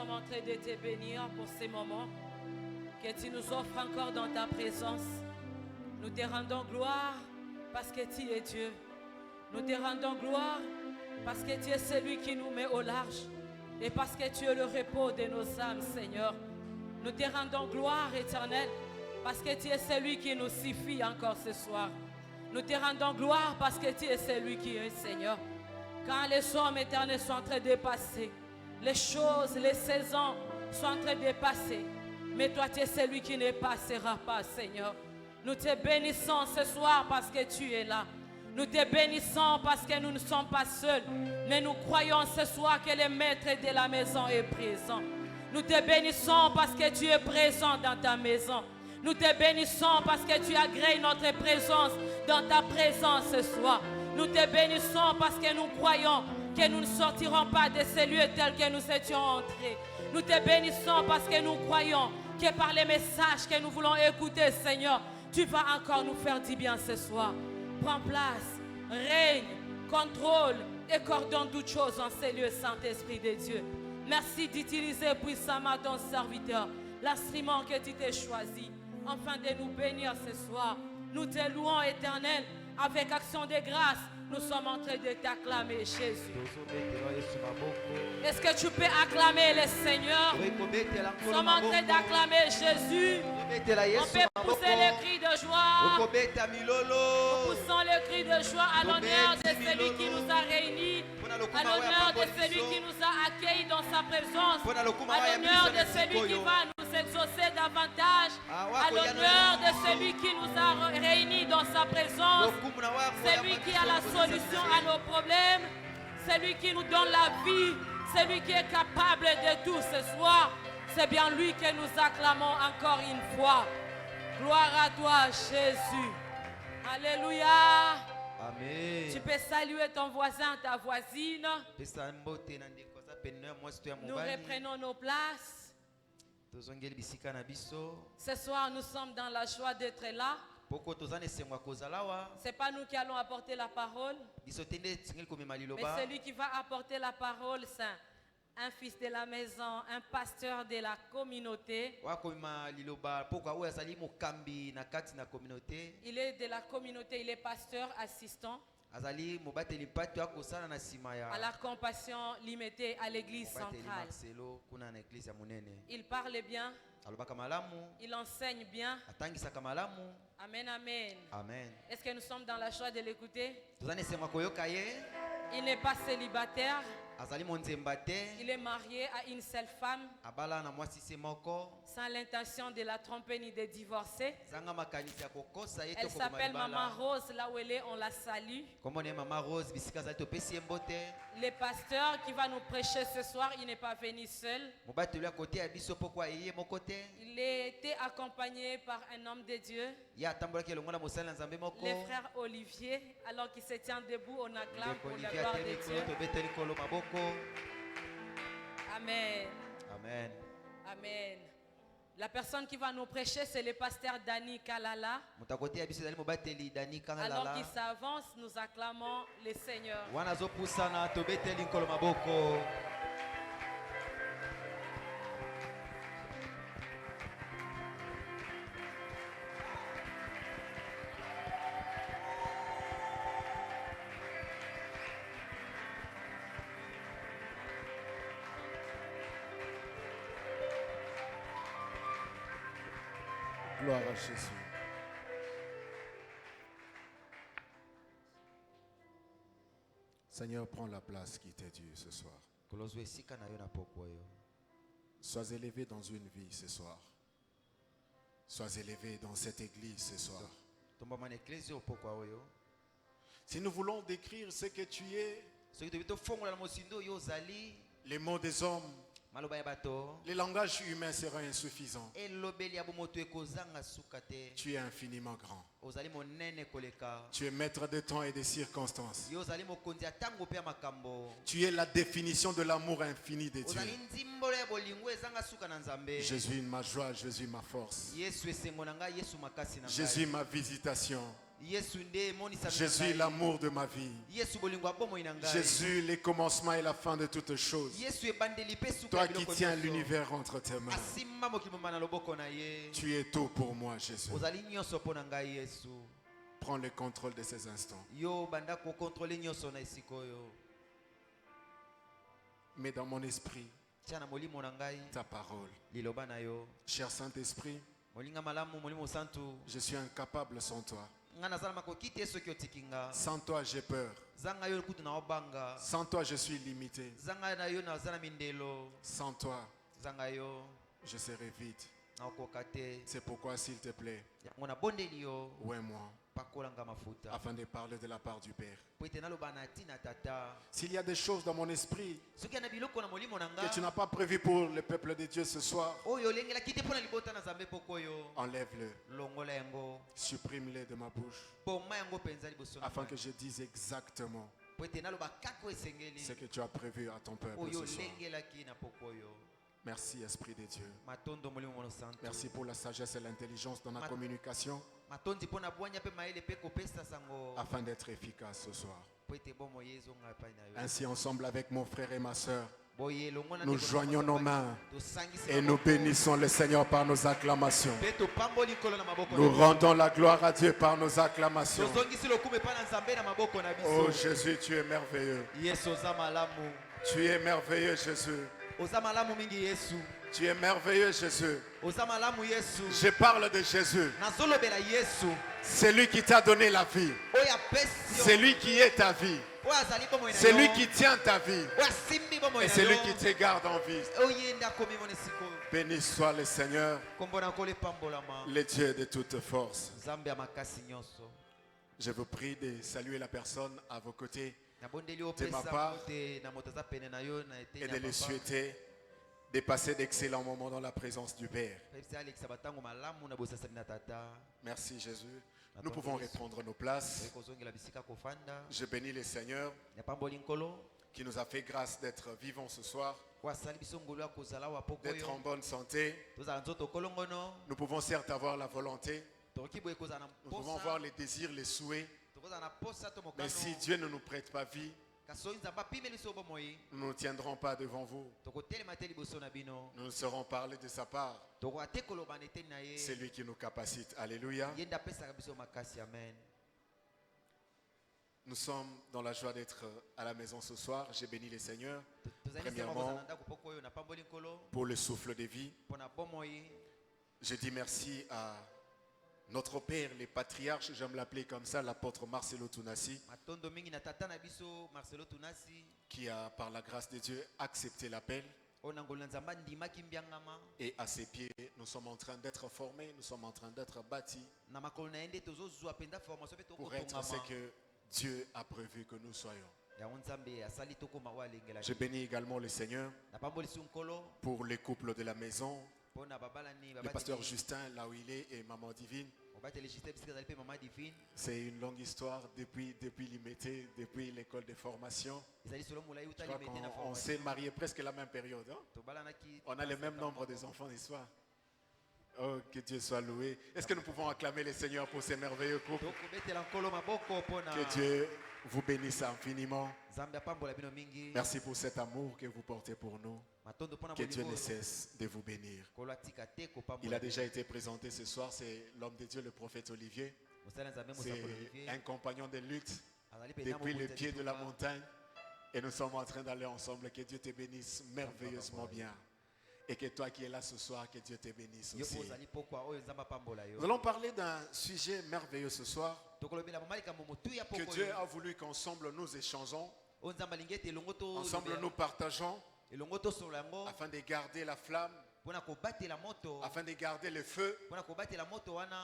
sommes en train de te bénir pour ces moments que tu nous offres encore dans ta présence. Nous te rendons gloire parce que tu es Dieu. Nous te rendons gloire parce que tu es celui qui nous met au large et parce que tu es le repos de nos âmes, Seigneur. Nous te rendons gloire, Éternel, parce que tu es celui qui nous suffit encore ce soir. Nous te rendons gloire parce que tu es celui qui est, Seigneur. Quand les hommes éternels sont en train de passer, les choses, les saisons sont en train de passer, mais toi tu es celui qui ne passera pas, Seigneur. Nous te bénissons ce soir parce que tu es là. Nous te bénissons parce que nous ne sommes pas seuls, mais nous croyons ce soir que le maître de la maison est présent. Nous te bénissons parce que tu es présent dans ta maison. Nous te bénissons parce que tu agrées notre présence dans ta présence ce soir. Nous te bénissons parce que nous croyons que nous ne sortirons pas de ces lieux tels que nous étions entrés. Nous te bénissons parce que nous croyons que par les messages que nous voulons écouter, Seigneur, tu vas encore nous faire du bien ce soir. Prends place, règne, contrôle et coordonne toutes choses en ces lieux, Saint-Esprit de Dieu. Merci d'utiliser puissamment ton serviteur, l'instrument que tu t'es choisi, afin de nous bénir ce soir. Nous te louons, Éternel, avec action de grâce. Nous sommes en train de t'acclamer, Jésus. Est-ce que tu peux acclamer le Seigneur? Nous sommes en train d'acclamer Jésus. On peut pousser les cris de joie. Nous poussons les cris de joie à l'honneur de celui qui nous a réunis, à l'honneur de celui qui nous a accueillis dans sa présence, à l'honneur de celui qui va nous exaucer davantage, à l'honneur de celui qui nous a réunis dans sa présence, celui qui a la solution à nos problèmes, celui qui nous donne la vie, celui qui est capable de tout ce soir. C'est bien lui que nous acclamons encore une fois. Gloire à toi, Jésus. Alléluia. Amen. Tu peux saluer ton voisin, ta voisine. Nous reprenons nos places. Ce soir, nous sommes dans la joie d'être là. Ce n'est pas nous qui allons apporter la parole, mais celui qui va apporter la parole, c'est un fils de la maison, un pasteur de la communauté. Il est de la communauté, il est pasteur assistant à la compassion limitée à l'église centrale. Il parle bien, il enseigne bien. Amen, amen. Amen. Est-ce que nous sommes dans la joie de l'écouter? Il n'est pas célibataire. Il est marié à une seule femme, sans l'intention de la tromper ni de divorcer. Elle s'appelle Maman Rose, là où elle est, on la salue. Le pasteur qui va nous prêcher ce soir, il n'est pas venu seul. Il a été accompagné par un homme de Dieu, le frère Olivier. Alors qu'il se tient debout, on acclame pour la gloire de Dieu. Amen. Amen. Amen. La personne qui va nous prêcher, c'est le pasteur Dani Kalala. Alors qu'il s'avance, nous acclamons le Seigneur. Gloire à Jésus. Seigneur, prends la place qui t'est due ce soir. Sois élevé dans une vie ce soir. Sois élevé dans cette église ce soir. Si nous voulons décrire ce que tu es, les mots des hommes, le langage humain sera insuffisant. Tu es infiniment grand. Tu es maître de temps et des circonstances. Tu es la définition de l'amour infini de Dieu. Jésus ma joie, Jésus ma force. Jésus ma visitation. Jésus, l'amour de ma vie. Jésus, les commencements et la fin de toutes choses. Toi qui tiens l'univers entre tes mains. Tu es tout pour moi, Jésus. Prends le contrôle de ces instants. Mets dans mon esprit ta parole. Cher Saint-Esprit, je suis incapable sans toi. Sans toi, j'ai peur. Sans toi, je suis limité. Sans toi, je serai vide. C'est pourquoi, s'il te plaît, ouais-moi afin de parler de la part du Père. S'il y a des choses dans mon esprit que tu n'as pas prévues pour le peuple de Dieu ce soir, enlève-le, supprime-le de ma bouche, afin que je dise exactement ce que tu as prévu à ton peuple ce soir. Merci, Esprit de Dieu. Merci pour la sagesse et l'intelligence dans la communication, afin d'être efficace ce soir. Ainsi, ensemble avec mon frère et ma soeur, nous joignons nos mains et nous bénissons le Seigneur par nos acclamations. Nous rendons la gloire à Dieu par nos acclamations. Oh Jésus, tu es merveilleux. Tu es merveilleux, Jésus. Tu es merveilleux, Jésus. Je parle de Jésus. C'est lui qui t'a donné la vie. C'est lui qui est ta vie. C'est lui qui tient ta vie. Et c'est lui qui te garde en vie. Béni soit le Seigneur, le Dieu de toute force. Je vous prie de saluer la personne à vos côtés de ma part et de lui souhaiter de passer d'excellents moments dans la présence du Père. Merci Jésus. Nous pouvons reprendre nos places. Je bénis le Seigneur qui nous a fait grâce d'être vivants ce soir, d'être en bonne santé. Nous pouvons certes avoir la volonté, nous pouvons avoir les désirs, les souhaits, mais si Dieu ne nous prête pas vie, nous ne nous tiendrons pas devant vous. Nous ne serons parlés de sa part. C'est lui qui nous capacite. Alléluia. Nous sommes dans la joie d'être à la maison ce soir. J'ai béni le Seigneur. Premièrement, pour le souffle de vie. Je dis merci à notre père, les patriarches, j'aime l'appeler comme ça, l'apôtre Marcelo Tunasi, qui a, par la grâce de Dieu, accepté l'appel. Et à ses pieds, nous sommes en train d'être formés, nous sommes en train d'être bâtis pour être ce que Dieu a prévu que nous soyons. Je bénis également le Seigneur pour les couples de la maison, le pasteur Justin, là où il est, et Maman Divine. C'est une longue histoire depuis l'IMET, depuis l'école de formation. Je crois qu'on s'est mariés presque la même période. Hein? On a le même nombre d'enfants d'histoire. Oh, que Dieu soit loué. Est-ce que nous pouvons acclamer le Seigneur pour ces merveilleux couples? Que Dieu vous bénisse infiniment. Merci pour cet amour que vous portez pour nous. Que Dieu ne cesse de vous bénir. Il a déjà été présenté ce soir, c'est l'homme de Dieu, le prophète Olivier. C'est un compagnon de lutte depuis le pied de la montagne. Et nous sommes en train d'aller ensemble. Que Dieu te bénisse merveilleusement bien. Et que toi qui es là ce soir, que Dieu te bénisse aussi. Nous allons parler d'un sujet merveilleux ce soir. Que Dieu a voulu qu'ensemble nous échangeons. Ensemble nous partageons. Afin de garder la flamme. Afin de garder le feu.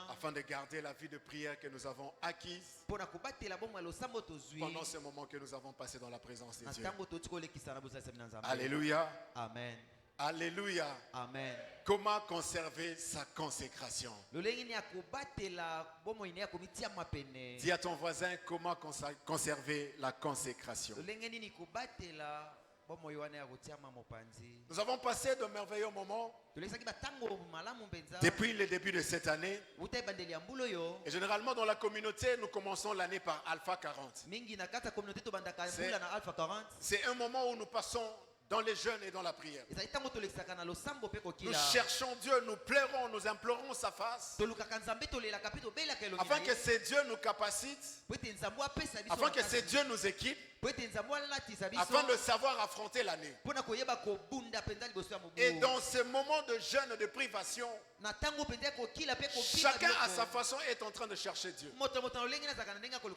Afin de garder la vie de prière que nous avons acquise pendant ce moment que nous avons passé dans la présence de Dieu. Alléluia. Amen. Alléluia. Amen. Comment conserver sa consécration? Dis à ton voisin comment conserver la consécration. Nous avons passé de merveilleux moments depuis le début de cette année. Et généralement dans la communauté, nous commençons l'année par Alpha 40. C'est un moment où nous passons dans les jeûnes et dans la prière. Nous cherchons Dieu, nous pleurons, nous implorons sa face, afin que ces dieux nous capacitent, afin que ces dieux nous équipent, afin de savoir affronter l'année. Et dans ce moment de jeûne et de privation, chacun à sa façon est en train de chercher Dieu.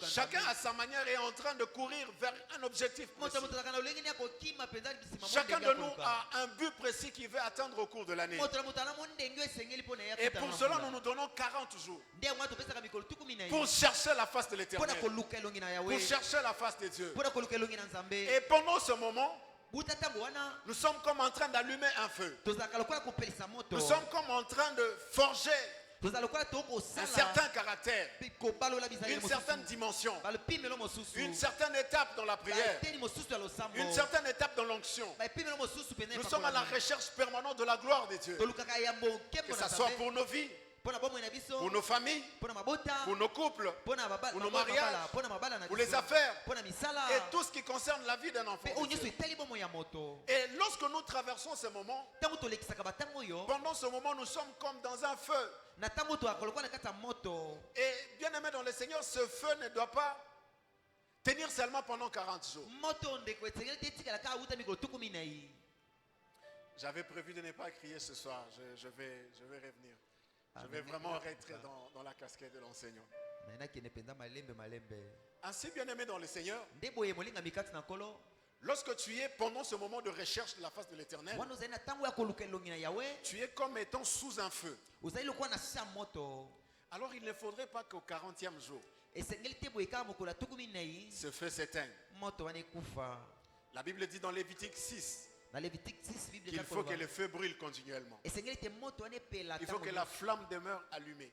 Chacun à sa manière est en train de courir vers un objectif précis. Chacun de nous a un but précis qu'il veut atteindre au cours de l'année. Et pour cela, nous nous donnons 40 jours pour chercher la face de l'Éternel, pour chercher la face de Dieu. Et pendant ce moment, nous sommes comme en train d'allumer un feu. Nous sommes comme en train de forger un certain caractère, une certaine dimension, une certaine étape dans la prière, une certaine étape dans l'onction. Nous sommes à la recherche permanente de la gloire de Dieu, que ce soit pour nos vies, pour nos familles, pour nos couples, pour nos mariages, pour les affaires et tout ce qui concerne la vie d'un enfant. Et lorsque nous traversons ce moment, pendant ce moment, nous sommes comme dans un feu. Et bien aimé dans le Seigneur, ce feu ne doit pas tenir seulement pendant 40 jours. J'avais prévu de ne pas crier ce soir. Je vais revenir. Je vais vraiment rentrer dans la casquette de l'enseignant. Ainsi, bien aimé dans le Seigneur, lorsque tu es pendant ce moment de recherche de la face de l'Éternel, tu es comme étant sous un feu. Alors il ne faudrait pas qu'au 40e jour, ce feu s'éteigne. La Bible dit dans Lévitique 6 qu'il faut que le feu brûle continuellement. Il faut que la flamme demeure allumée.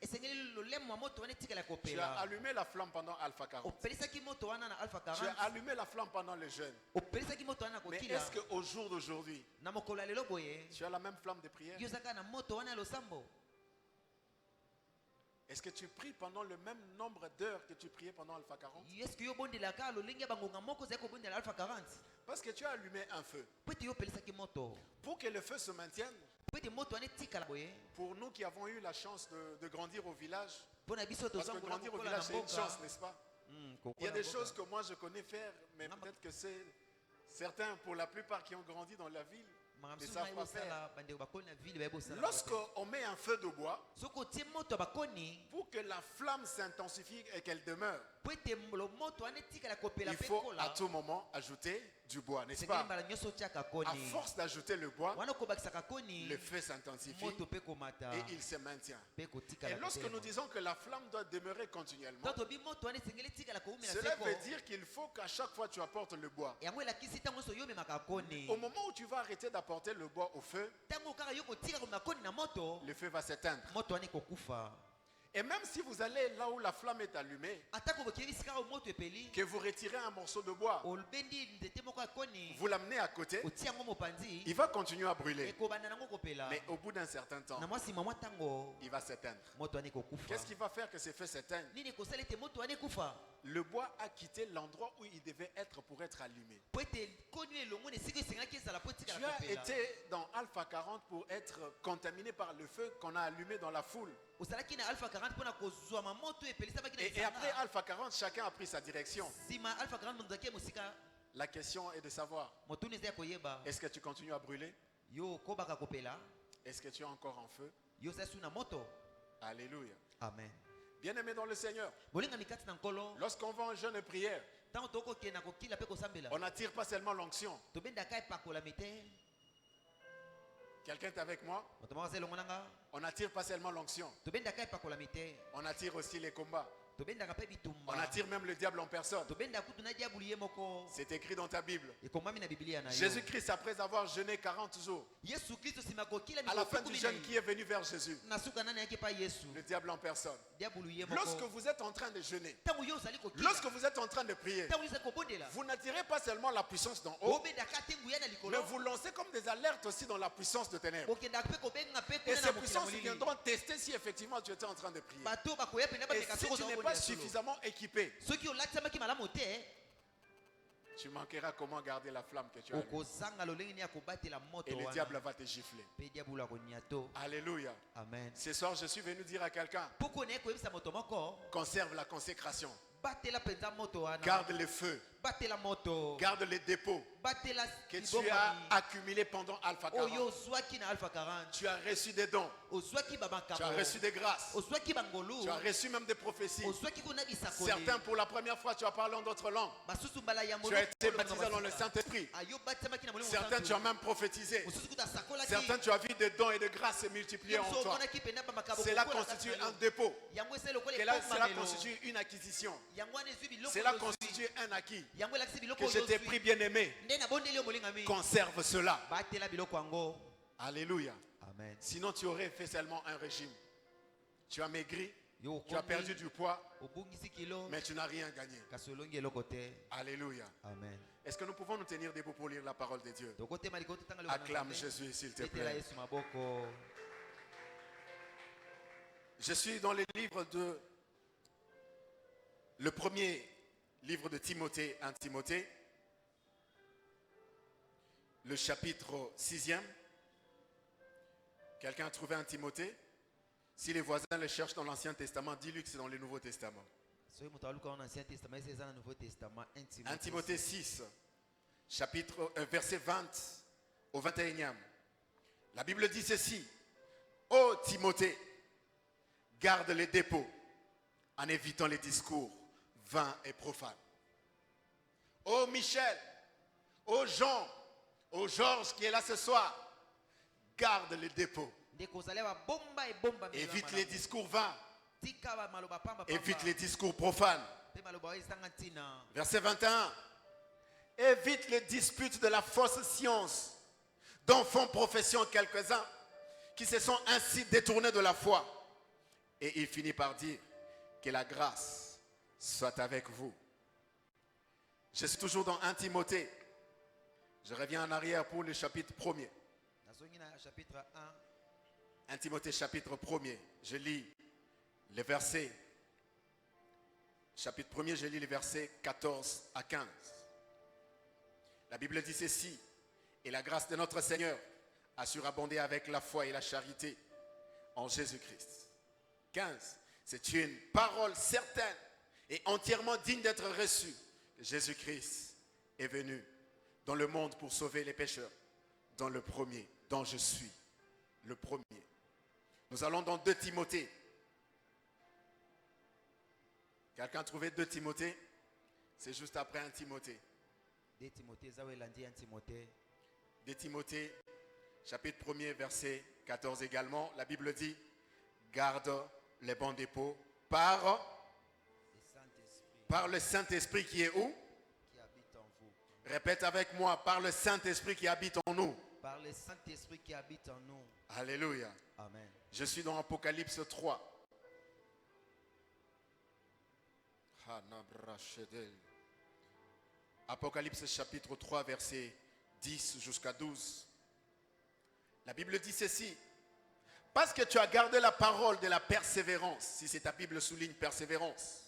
Tu as allumé la flamme pendant Alpha 40. Tu as allumé la flamme pendant le jeûne. Mais est-ce qu'au jour d'aujourd'hui, tu as la même flamme de prière? Est-ce que tu pries pendant le même nombre d'heures que tu priais pendant Alpha 40? Parce que tu as allumé un feu. Pour que le feu se maintienne, pour nous qui avons eu la chance de grandir au village, parce que grandir au village c'est une chance, n'est-ce pas? Il y a des choses que moi je connais faire, mais peut-être que c'est certains, pour la plupart qui ont grandi dans la ville, ne savent pas faire. Lorsqu'on met un feu de bois, pour que la flamme s'intensifie et qu'elle demeure, il faut à tout moment ajouter du bois, n'est-ce pas? À force d'ajouter le bois, le feu s'intensifie et il se maintient. Et lorsque nous disons que la flamme doit demeurer continuellement, cela veut dire qu'il faut qu'à chaque fois tu apportes le bois. Au moment où tu vas arrêter d'apporter le bois au feu, le feu va s'éteindre. Et même si vous allez là où la flamme est allumée, que vous retirez un morceau de bois, vous l'amenez à côté, il va continuer à brûler. Mais au bout d'un certain temps, il va s'éteindre. Qu'est-ce qui va faire que ce feu s'éteigne? Le bois a quitté l'endroit où il devait être pour être allumé. Tu as été dans Alpha 40 pour être contaminé par le feu qu'on a allumé dans la foule. Et après Alpha 40, chacun a pris sa direction. La question est de savoir, est-ce que tu continues à brûler? Est-ce que tu es encore en feu? Alléluia. Amen. Bien-aimé dans le Seigneur, lorsqu'on va en jeûne et prière, on n'attire pas seulement l'onction. Quelqu'un est avec moi? On n'attire pas seulement l'onction. On attire aussi les combats. On attire même le diable en personne. C'est écrit dans ta Bible. Jésus-Christ, après avoir jeûné 40 jours, à la fin du jeûne, qui est venu vers Jésus? Le diable en personne. Lorsque vous êtes en train de jeûner, lorsque vous êtes en train de prier, vous n'attirez pas seulement la puissance d'en haut, mais vous lancez comme des alertes aussi dans la puissance de ténèbres. Et ces puissances viendront tester si effectivement tu étais en train de prier. Et si tu n'es pas suffisamment équipé, tu manqueras comment garder la flamme que tu as. Et le diable va te gifler. Alléluia. Amen. Ce soir, je suis venu dire à quelqu'un: conserve la consécration. Garde le feu. Garde les dépôts que tu as accumulés pendant Alpha 40. Tu as reçu des dons. Tu as reçu des grâces. Tu as reçu même des prophéties. Certains, pour la première fois, tu as parlé en d'autres langues. Tu as été baptisé dans le Saint-Esprit. Certains, tu as même prophétisé. Certains, tu as vu des dons et de grâces se multiplier en toi. Cela constitue un dépôt. Cela constitue une acquisition. Cela constitue un acquis. Que je t'ai pris, bien-aimé. Conserve cela. Alléluia. Amen. Sinon, tu aurais fait seulement un régime. Tu as maigri, tu as perdu du poids, mais tu n'as rien gagné. Alléluia. Amen. Est-ce que nous pouvons nous tenir debout pour lire la parole de Dieu? Acclame Jésus, s'il te plaît. Je suis dans les livres de... Le premier livre de Timothée, 1 Timothée, le chapitre 6e. Quelqu'un a trouvé un Timothée? Si les voisins le cherchent dans l'Ancien Testament, dis-lui que c'est dans le Nouveau Testament. 1 Timothée 6, chapitre, verset 20 au 21e. La Bible dit ceci: ô Timothée, garde les dépôts en évitant les discours vains et profanes. Ô Michel, ô Jean, ô Georges qui est là ce soir, garde les dépôts. Évite les discours vains. Évite les discours profanes. Verset 21. Évite les disputes de la fausse science, dont font profession quelques-uns qui se sont ainsi détournés de la foi. Et il finit par dire que la grâce soit avec vous. Je suis toujours dans 1 Timothée. Je reviens en arrière pour le chapitre 1er. 1 Timothée chapitre 1er. Je lis les versets. Chapitre 1er, je lis les versets 14 à 15. La Bible dit ceci: et la grâce de notre Seigneur a surabondé avec la foi et la charité en Jésus-Christ. 15. C'est une parole certaine et entièrement digne d'être reçue. Jésus-Christ est venu dans le monde pour sauver les pécheurs, dans le premier, dont je suis le premier. Nous allons dans 2 Timothée. Quelqu'un a trouvé 2 Timothée? C'est juste après 1 Timothée. 2 Timothée, chapitre 1er, verset 14 également. La Bible dit: garde les bons dépôts par le Saint-Esprit qui est où? Qui habite en vous. Répète avec moi: par le Saint-Esprit qui habite en nous. Par le Saint-Esprit qui habite en nous. Alléluia. Amen. Je suis dans Apocalypse 3. Apocalypse chapitre 3, verset 10 jusqu'à 12. La Bible dit ceci: parce que tu as gardé la parole de la persévérance, si c'est ta Bible souligne persévérance,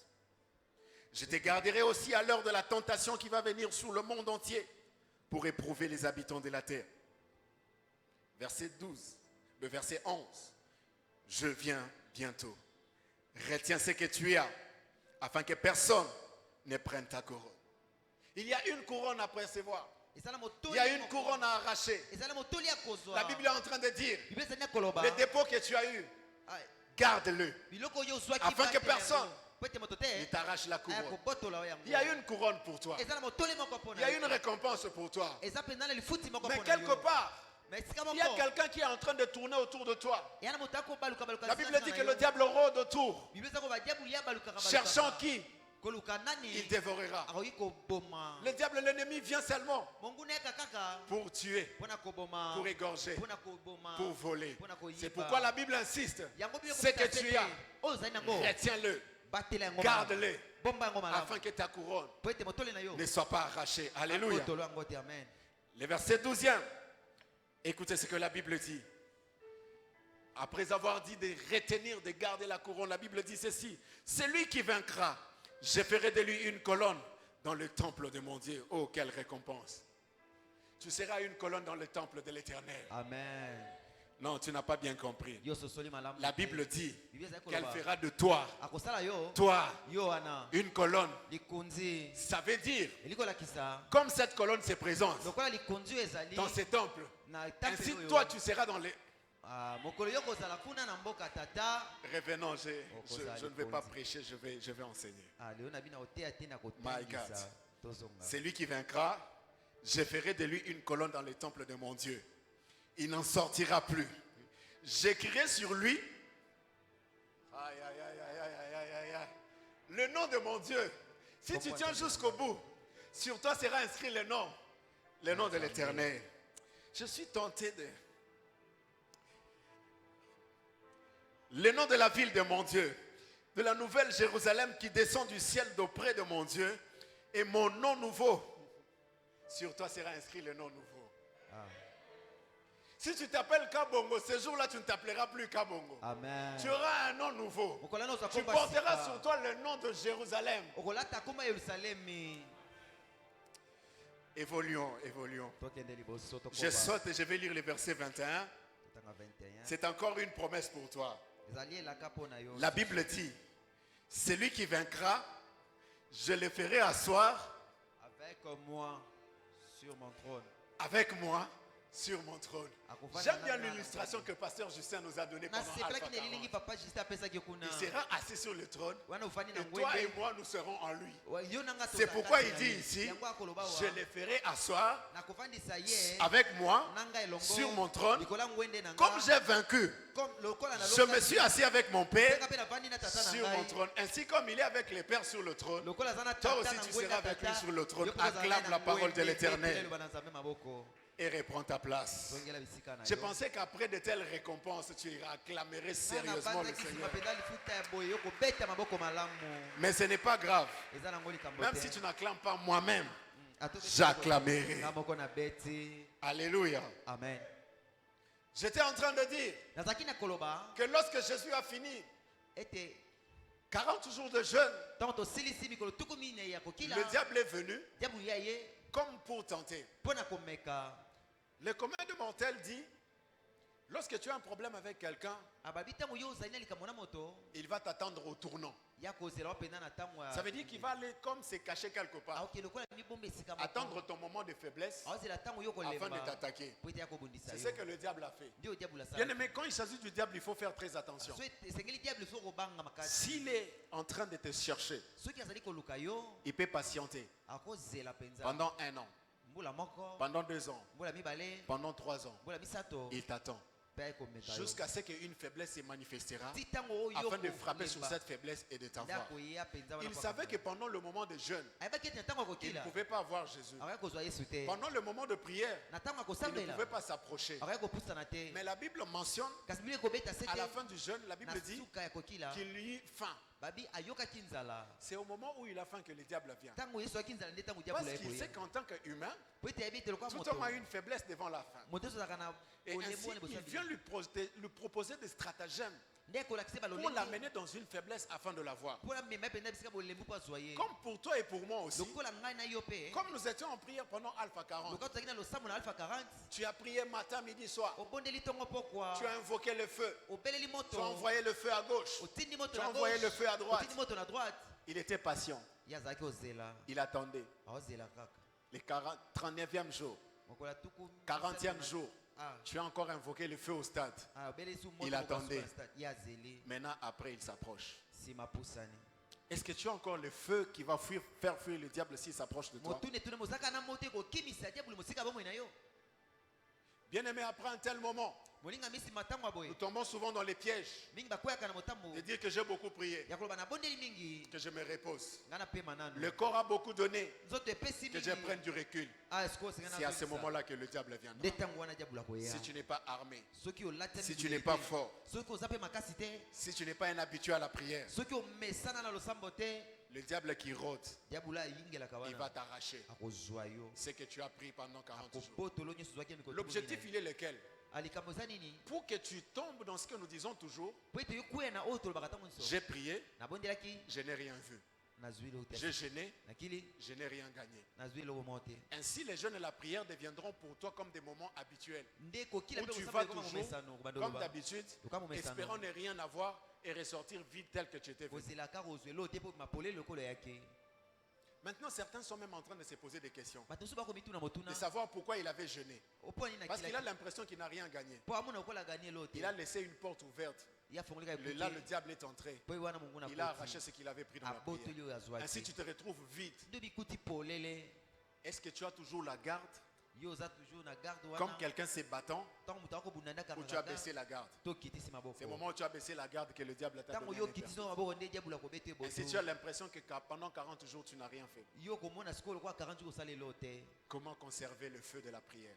je te garderai aussi à l'heure de la tentation qui va venir sur le monde entier pour éprouver les habitants de la terre. Verset 12, le verset 11. Je viens bientôt. Retiens ce que tu as, afin que personne ne prenne ta couronne. Il y a une couronne à percevoir. Il y a une couronne à arracher. La Bible est en train de dire: le dépôt que tu as eu, garde-le, afin que personne ne t'arrache la couronne. Il y a une couronne pour toi. Il y a une récompense pour toi. Mais quelque part, Il y a quelqu'un qui est en train de tourner autour de toi. La Bible dit que le diable rôde autour, cherchant qui il dévorera. Le diable, l'ennemi, vient seulement pour tuer, pour égorger, pour voler. C'est pourquoi la Bible insiste. Ce que tu as, retiens-le, garde-le, afin que ta couronne ne soit pas arrachée. Alléluia. Le verset 12e. Écoutez ce que la Bible dit. Après avoir dit de retenir, de garder la couronne, la Bible dit ceci. Celui qui vaincra, je ferai de lui une colonne dans le temple de mon Dieu. Oh, quelle récompense. Tu seras une colonne dans le temple de l'Éternel. Amen. Non, tu n'as pas bien compris. La Bible dit qu'elle fera de toi, une colonne. Ça veut dire, comme cette colonne se présente dans ce temple, ainsi toi tu seras dans les... Revenons, je ne vais pas prêcher, je vais enseigner. My God. C'est lui qui vaincra, je ferai de lui une colonne dans le temple de mon Dieu. Il n'en sortira plus. J'écrirai sur lui le nom de mon Dieu. Si tu tiens jusqu'au bout, sur toi sera inscrit le nom de l'Éternel. Je suis tenté de... Le nom de la ville de mon Dieu, de la nouvelle Jérusalem qui descend du ciel d'auprès de mon Dieu, et mon nom nouveau. Sur toi sera inscrit le nom nouveau. Si tu t'appelles Kabongo, ce jour-là, tu ne t'appelleras plus Kabongo. Amen. Tu auras un nom nouveau. Tu porteras sur toi le nom de Jérusalem. Évoluons. Je saute et je vais lire le verset 21. C'est encore une promesse pour toi. La Bible dit, celui qui vaincra, je le ferai asseoir avec moi sur mon trône. Avec moi sur mon trône. J'aime bien l'illustration que Pasteur Justin nous a donnée pendant Alpha 40. Il sera assis sur le trône et toi et moi nous serons en lui. C'est pourquoi il dit ici, je le ferai asseoir avec moi sur mon trône. Comme j'ai vaincu, je me suis assis avec mon Père sur mon trône. Ainsi comme il est avec les pères sur le trône, toi aussi tu seras avec lui sur le trône. Acclame la parole de l'Éternel et reprends ta place. Je pensais qu'après de telles récompenses, tu acclamerais sérieusement le Seigneur. Mais ce n'est pas grave. Même si tu n'acclames pas moi-même, j'acclamerai. Alléluia. Amen. J'étais en train de dire que lorsque Jésus a fini 40 jours de jeûne, le diable est venu comme pour tenter. Le commun de mortel dit, lorsque tu as un problème avec quelqu'un, il va t'attendre au tournant. Ça veut dire qu'il va aller comme se cacher quelque part. Attendre ton moment de faiblesse afin de t'attaquer. C'est ce que le diable a fait. Bien aimé, quand il s'agit du diable, il faut faire très attention. S'il est en train de te chercher, il peut patienter pendant 1 an. Pendant 2 ans, pendant 3 ans, il t'attend jusqu'à ce qu'une faiblesse se manifestera afin de frapper sur cette faiblesse et de t'avoir. Il savait que pendant le moment de jeûne, il ne pouvait pas avoir Jésus. Pendant le moment de prière, il ne pouvait pas s'approcher. Mais la Bible mentionne, à la fin du jeûne, la Bible dit qu'il eut faim. C'est au moment où il a faim que le diable vient. Parce qu'il sait qu'en tant qu'humain, tout homme a une faiblesse devant la faim. Et ainsi, il vient lui proposer des stratagèmes pour l'amener dans une faiblesse afin de l'avoir. Comme pour toi et pour moi aussi. Comme nous étions en prière pendant Alpha 40. Tu as prié matin, midi, soir. Tu as invoqué le feu. Tu as envoyé le feu à gauche. Tu as envoyé le feu à droite. Il était patient. Il attendait. Le 39e jour. 40e jour. Tu as encore invoqué le feu au stade. Il attendait. Maintenant, après, il s'approche. Est-ce que tu as encore le feu qui va faire fuir le diable s'il s'approche de toi? Bien-aimé, après un tel moment, nous tombons souvent dans les pièges de dire que j'ai beaucoup prié, que je me repose. Le corps a beaucoup donné, que je prenne du recul. C'est à ce moment-là que le diable viendra. Si tu n'es pas armé, si tu n'es pas fort, si tu n'es pas un habitué à la prière, le diable qui rôde, il va t'arracher ce que tu as pris pendant 40 jours. L'objectif, il est lequel? Pour que tu tombes dans ce que nous disons toujours, j'ai prié, je n'ai rien vu. J'ai gêné, je n'ai rien gagné. Ainsi, les jeûnes et la prière deviendront pour toi comme des moments habituels, où tu vas toujours, comme d'habitude, espérant ne rien avoir et ressortir vide tel que tu étais venu. Maintenant, certains sont même en train de se poser des questions, de savoir pourquoi il avait jeûné. Parce qu'il a l'impression qu'il n'a rien gagné. Il a laissé une porte ouverte. Là, le diable est entré. Il a arraché ce qu'il avait pris dans la prière. Ainsi, tu te retrouves vide. Est-ce que tu as toujours la garde? Comme quelqu'un s'est battant, ou tu as baissé la garde? C'est au moment où tu as baissé la garde que le diable t'a donné. Et si tu as l'impression que pendant 40 jours tu n'as rien fait, comment conserver le feu de la prière?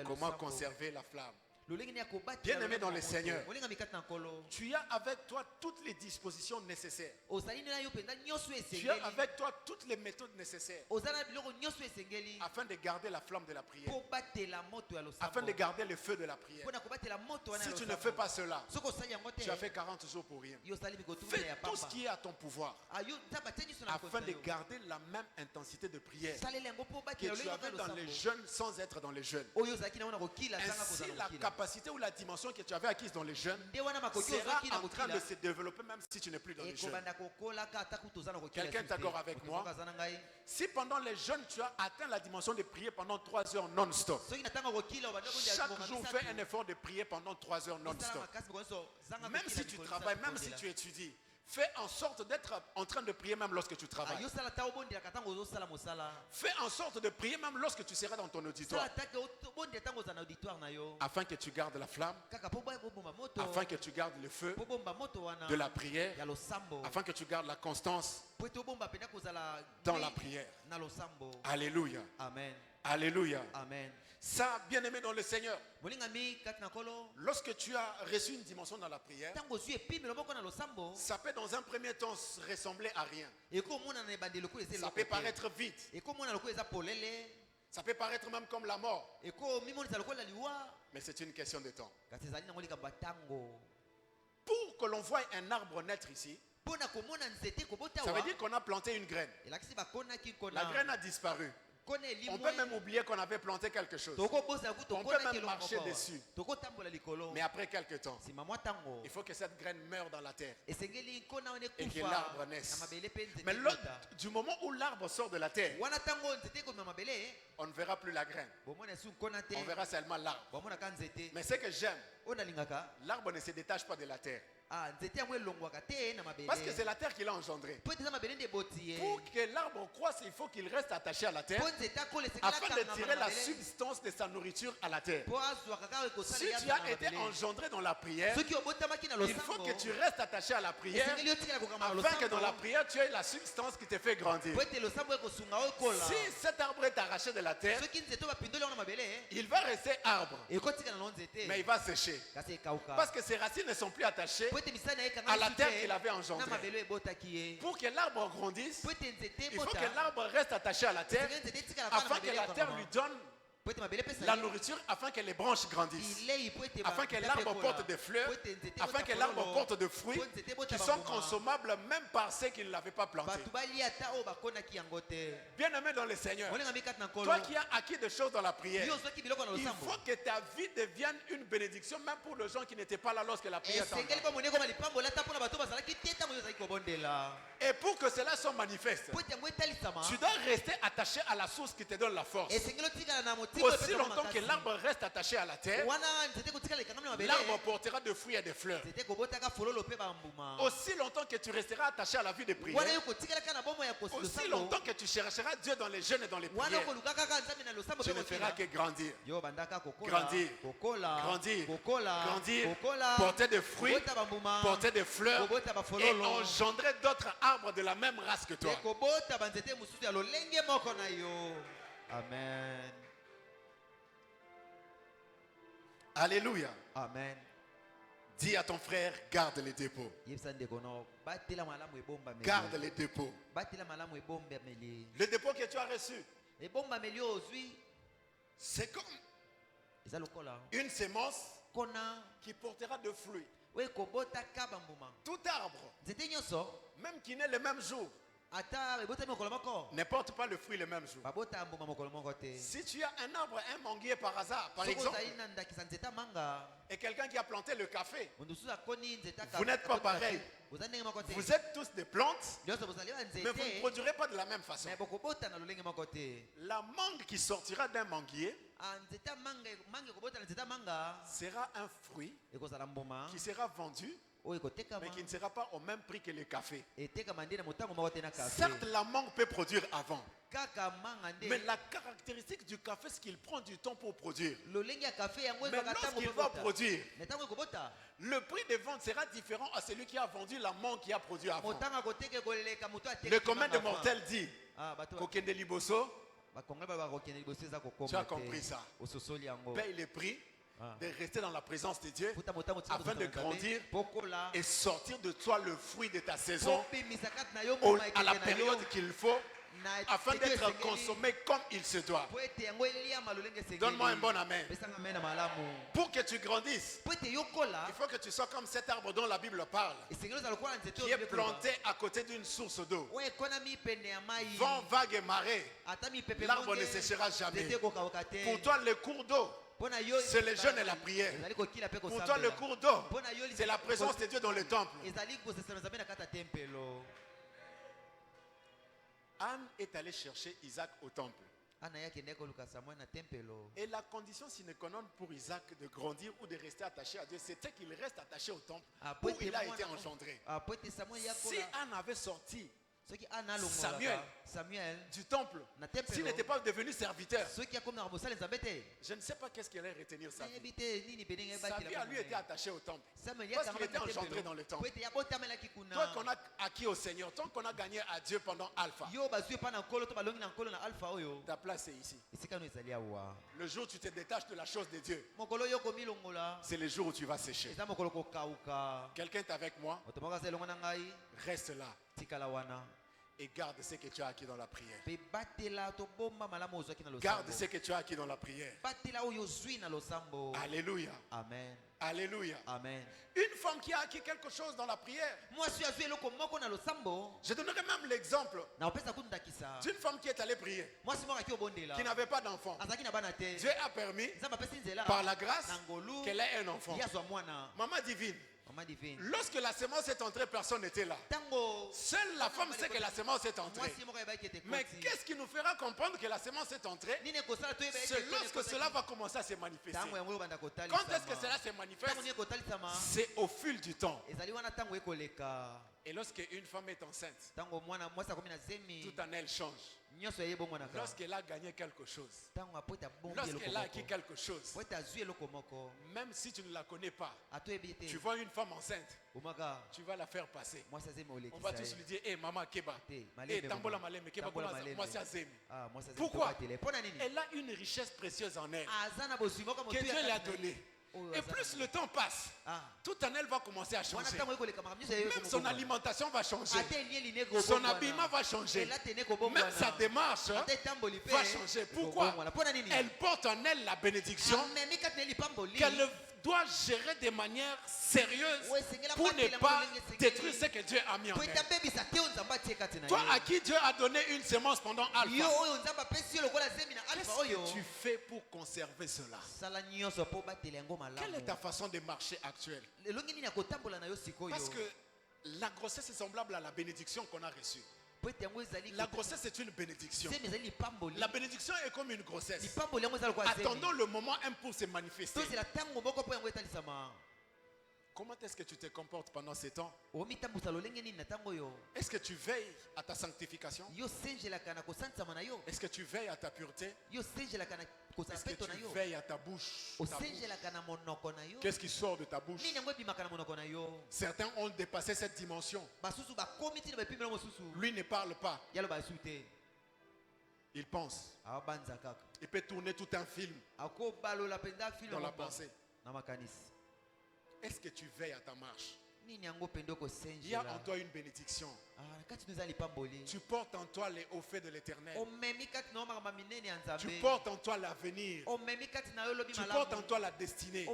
Comment conserver la flamme? Bien-aimé dans le Seigneur, tu as avec toi toutes les dispositions nécessaires. Tu as avec toi toutes les méthodes nécessaires afin de garder la flamme de la prière, afin de garder le feu de la prière. Si tu ne fais pas cela, tu as fait 40 jours pour rien. Fais tout ce qui est à ton pouvoir afin de garder la même intensité de prière que tu avais dans les jeûnes sans être dans les jeûnes. Ainsi, la capacité ou la dimension que tu avais acquise dans les jeûnes sera en train de se développer même si tu n'es plus dans les jeûnes. Quelqu'un est d'accord avec moi? Si pendant les jeûnes tu as atteint la dimension de prier pendant 3 heures non-stop, chaque jour fais un effort de prier pendant 3 heures non-stop. Même si tu travailles, même si tu étudies, fais en sorte d'être en train de prier même lorsque tu travailles. Fais en sorte de prier même lorsque tu seras dans ton auditoire. Afin que tu gardes la flamme, afin que tu gardes le feu de la prière, afin que tu gardes la constance dans la prière. Alléluia. Amen. Alléluia. Amen. Ça, bien-aimé dans le Seigneur, lorsque tu as reçu une dimension dans la prière, ça peut dans un premier temps ressembler à rien. Ça peut paraître vide. Ça peut paraître même comme la mort. Mais c'est une question de temps. Pour que l'on voie un arbre naître ici, ça veut dire qu'on a planté une graine. La graine a disparu. On peut même oublier qu'on avait planté quelque chose. On peut même marcher dessus. Mais après quelque temps, il faut que cette graine meure dans la terre et que l'arbre naisse. Mais du moment où l'arbre sort de la terre, on ne verra plus la graine. On verra seulement l'arbre. Mais ce que j'aime, l'arbre ne se détache pas de la terre. Parce que c'est la terre qui l'a engendré. Pour que l'arbre croisse, il faut qu'il reste attaché à la terre afin de tirer la substance de sa nourriture à la terre. Si tu as été engendré dans la prière, il faut que tu restes attaché à la prière afin que dans la prière tu aies la substance qui te fait grandir. Si cet arbre est arraché de la terre, il va rester arbre, mais il va sécher parce que ses racines ne sont plus attachées à la terre qu'il avait engendrée. Pour que l'arbre grandisse, il faut que l'arbre reste attaché à la terre afin que la terre lui donne la nourriture, afin que les branches grandissent, afin que l'arbre porte des fleurs, afin que l'arbre porte des fruits qui sont consommables même par ceux qui ne l'avaient pas planté. Bien-aimé dans le Seigneur, toi qui as acquis des choses dans la prière, il faut que ta vie devienne une bénédiction même pour les gens qui n'étaient pas là lorsque la prière s'en va. Et pour que cela soit manifeste, tu dois rester attaché à la source qui te donne la force. Aussi longtemps que l'arbre reste attaché à la terre, l'arbre portera de fruits et de fleurs. Aussi longtemps que tu resteras attaché à la vie de prière, aussi longtemps que tu chercheras Dieu dans les jeûnes et dans les prières, tu ne feras que grandir. Grandir, grandir, grandir, porter des fruits, porter des fleurs et engendrer d'autres arbres de la même race que toi. Amen. Alléluia. Amen. Dis à ton frère, garde les dépôts. Garde les dépôts. Le dépôt que tu as reçu, c'est comme une semence qui portera de fruits. Tout arbre, même qui naît le même jour, ne porte pas le fruit le même jour. Si tu as un arbre, un manguier par hasard, par exemple, et quelqu'un qui a planté le café, vous n'êtes pas pareil. Vous êtes tous des plantes, mais vous ne produirez pas de la même façon. La mangue qui sortira d'un manguier sera un fruit qui sera vendu, mais qui ne sera pas au même prix que le café. Certes, la mangue peut produire avant, mais la caractéristique du café, c'est qu'il prend du temps pour produire. Mais lorsqu'il va produire, le prix de vente sera différent à celui qui a vendu la mangue qui a produit avant. Le commun des mortels dit Kokende Liboso. Tu as compris ça. Paye le prix de rester dans la présence de Dieu afin de grandir et sortir de toi le fruit de ta saison à la période qu'il faut, afin d'être consommé comme il se doit. Donne-moi un bon amen. Pour que tu grandisses, il faut que tu sois comme cet arbre dont la Bible parle, qui est planté à côté d'une source d'eau. Vent, vague et marée, l'arbre ne séchera jamais. Pour toi, le cours d'eau, c'est le jeûne et la prière. Pour toi, le cours d'eau, c'est la présence de Dieu dans le temple. Anne est allée chercher Isaac au temple. Et la condition sine qua non pour Isaac de grandir ou de rester attaché à Dieu, c'était qu'il reste attaché au temple où il a été engendré. Si Anne avait sorti Samuel du temple, s'il n'était pas devenu serviteur, je ne sais pas qu'est-ce qu'il allait retenir sa vie. Sa vie à lui était attachée au temple, parce qu'il était engendré dans le temple. Toi qu'on a acquis au Seigneur, tant qu'on a gagné à Dieu pendant Alpha, ta place est ici. Le jour où tu te détaches de la chose de Dieu, c'est le jour où tu vas sécher. Quelqu'un est avec moi? Reste là et garde ce que tu as acquis dans la prière. Garde ce que tu as acquis dans la prière. Alléluia. Amen. Alléluia. Amen. Une femme qui a acquis quelque chose dans la prière. Je donnerai même l'exemple d'une femme qui est allée prier, qui n'avait pas d'enfant. Dieu a permis, par la grâce, qu'elle ait un enfant. Maman divine. Lorsque la semence est entrée, personne n'était là. Seule la femme sait que la semence est entrée. Mais qu'est-ce qui nous fera comprendre que la semence est entrée? C'est lorsque cela va commencer à se manifester. Quand est-ce que cela se manifeste? C'est au fil du temps. Et lorsque une femme est enceinte, tout en elle change. Lorsqu'elle a gagné quelque chose, lorsqu'elle a acquis quelque chose, même si tu ne la connais pas, tu vois une femme enceinte, tu vas la faire passer. On va tous lui dire, hé maman Keba, hé Tambola Maleme Keba, moi c'est Azemi. Pourquoi? Elle a une richesse précieuse en elle que Dieu lui a donnée. Et plus le temps passe, tout en elle va commencer à changer. Même son alimentation va changer. Son habillement va changer. Même sa démarche va changer. Pourquoi? Elle porte en elle la bénédiction qu'elle doit gérer de manière sérieuse pour ne pas détruire ce que Dieu a mis en elle. Toi à qui Dieu a donné une semence pendant Alpha, qu'est-ce que tu fais pour conserver cela? Quelle est ta façon de marcher actuelle? Parce que la grossesse est semblable à la bénédiction qu'on a reçue. La grossesse est une bénédiction. La bénédiction est comme une grossesse. Attendons le moment pour se manifester. Comment est-ce que tu te comportes pendant ces temps? Est-ce que tu veilles à ta sanctification? Est-ce que tu veilles à ta pureté? Est-ce que tu veilles à ta bouche? Qu'est-ce qui sort de ta bouche? Certains ont dépassé cette dimension. Lui ne parle pas. Il pense. Il peut tourner tout un film dans la pensée. Est-ce que tu veilles à ta marche? Il y a en toi une bénédiction. Tu portes en toi les hauts faits de l'Éternel. Tu portes en toi l'avenir. Tu portes en toi la destinée.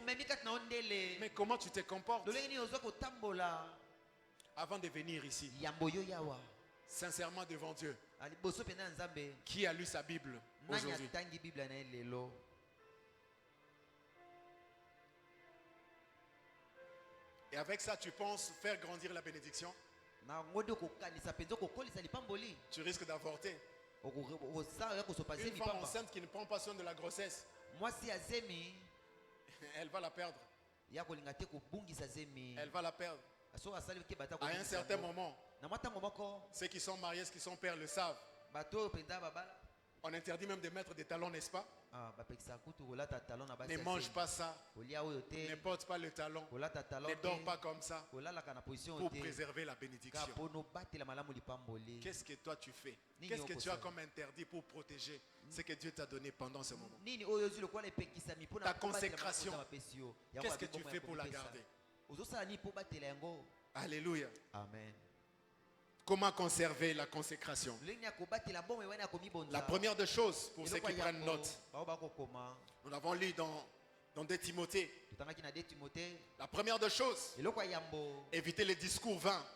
Mais comment tu te comportes avant de venir ici? Sincèrement devant Dieu. Qui a lu sa Bible aujourd'hui? Et avec ça, tu penses faire grandir la bénédiction? Tu risques d'avorter. Une femme enceinte qui ne prend pas soin de la grossesse, elle va la perdre. Elle va la perdre. À un certain moment, ceux qui sont mariés, ceux qui sont pères le savent. On interdit même de mettre des talons, n'est-ce pas? Ne mange pas ça. Ne porte pas le talon. Ne dors pas comme ça. Pour préserver la bénédiction. Qu'est-ce que toi tu fais? Qu'est-ce que tu as comme interdit pour protéger ce que Dieu t'a donné pendant ce moment? Ta consécration. Qu'est-ce que tu fais pour la garder? Alléluia. Amen. Comment conserver la consécration? La première des choses, pour ceux qui prennent note, nous l'avons lu dans 2 Timothée. La première des choses, éviter les discours vains.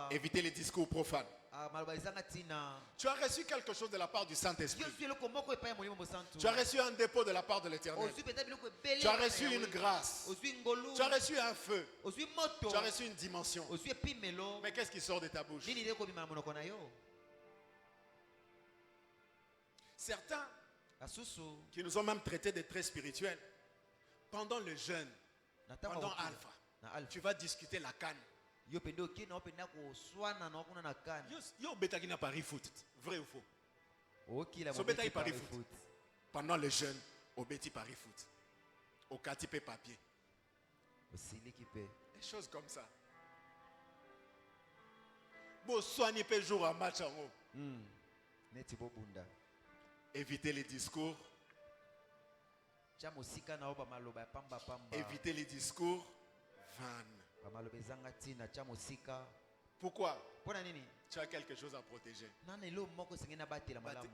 Éviter les discours profanes. Tu as reçu quelque chose de la part du Saint-Esprit. Tu as reçu un dépôt de la part de l'Éternel. Tu as reçu une grâce. Tu as reçu un feu. Tu as reçu une dimension. Mais qu'est-ce qui sort de ta bouche? Certains qui nous ont même traités de très spirituels, pendant le jeûne, pendant Alpha, tu vas discuter la canne. Yo betaki na pari foot, vrai ou faux? So betaki pari foot. Pendant le jeûne, au beti pari foot. Au katipe papier. Des choses comme ça. Bon soigner pe jour à match en haut. Éviter les discours. Éviter les discours vains. Pourquoi? Tu as quelque chose à protéger.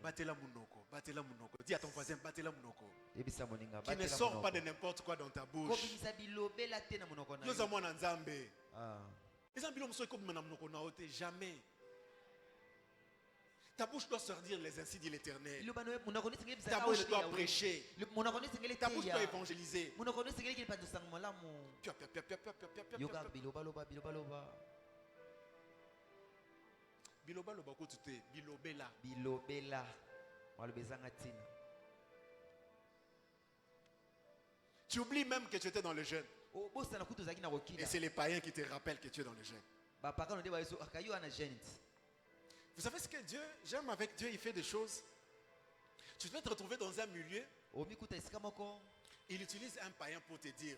Battez la munoko. Dis à ton voisin, battez la munoko. Qui ne sort pas de n'importe quoi dans ta bouche. Jamais. Ta bouche doit sortir les ainsi dit l'Éternel. Ta bouche doit prêcher. Ta bouche doit évangéliser. Tu oublies même que tu étais dans le jeûne. Et c'est les païens qui te rappellent que tu es dans le jeûne. Vous savez ce que Dieu, j'aime avec Dieu, il fait des choses. Tu peux te retrouver dans un milieu. Il utilise un païen pour te dire,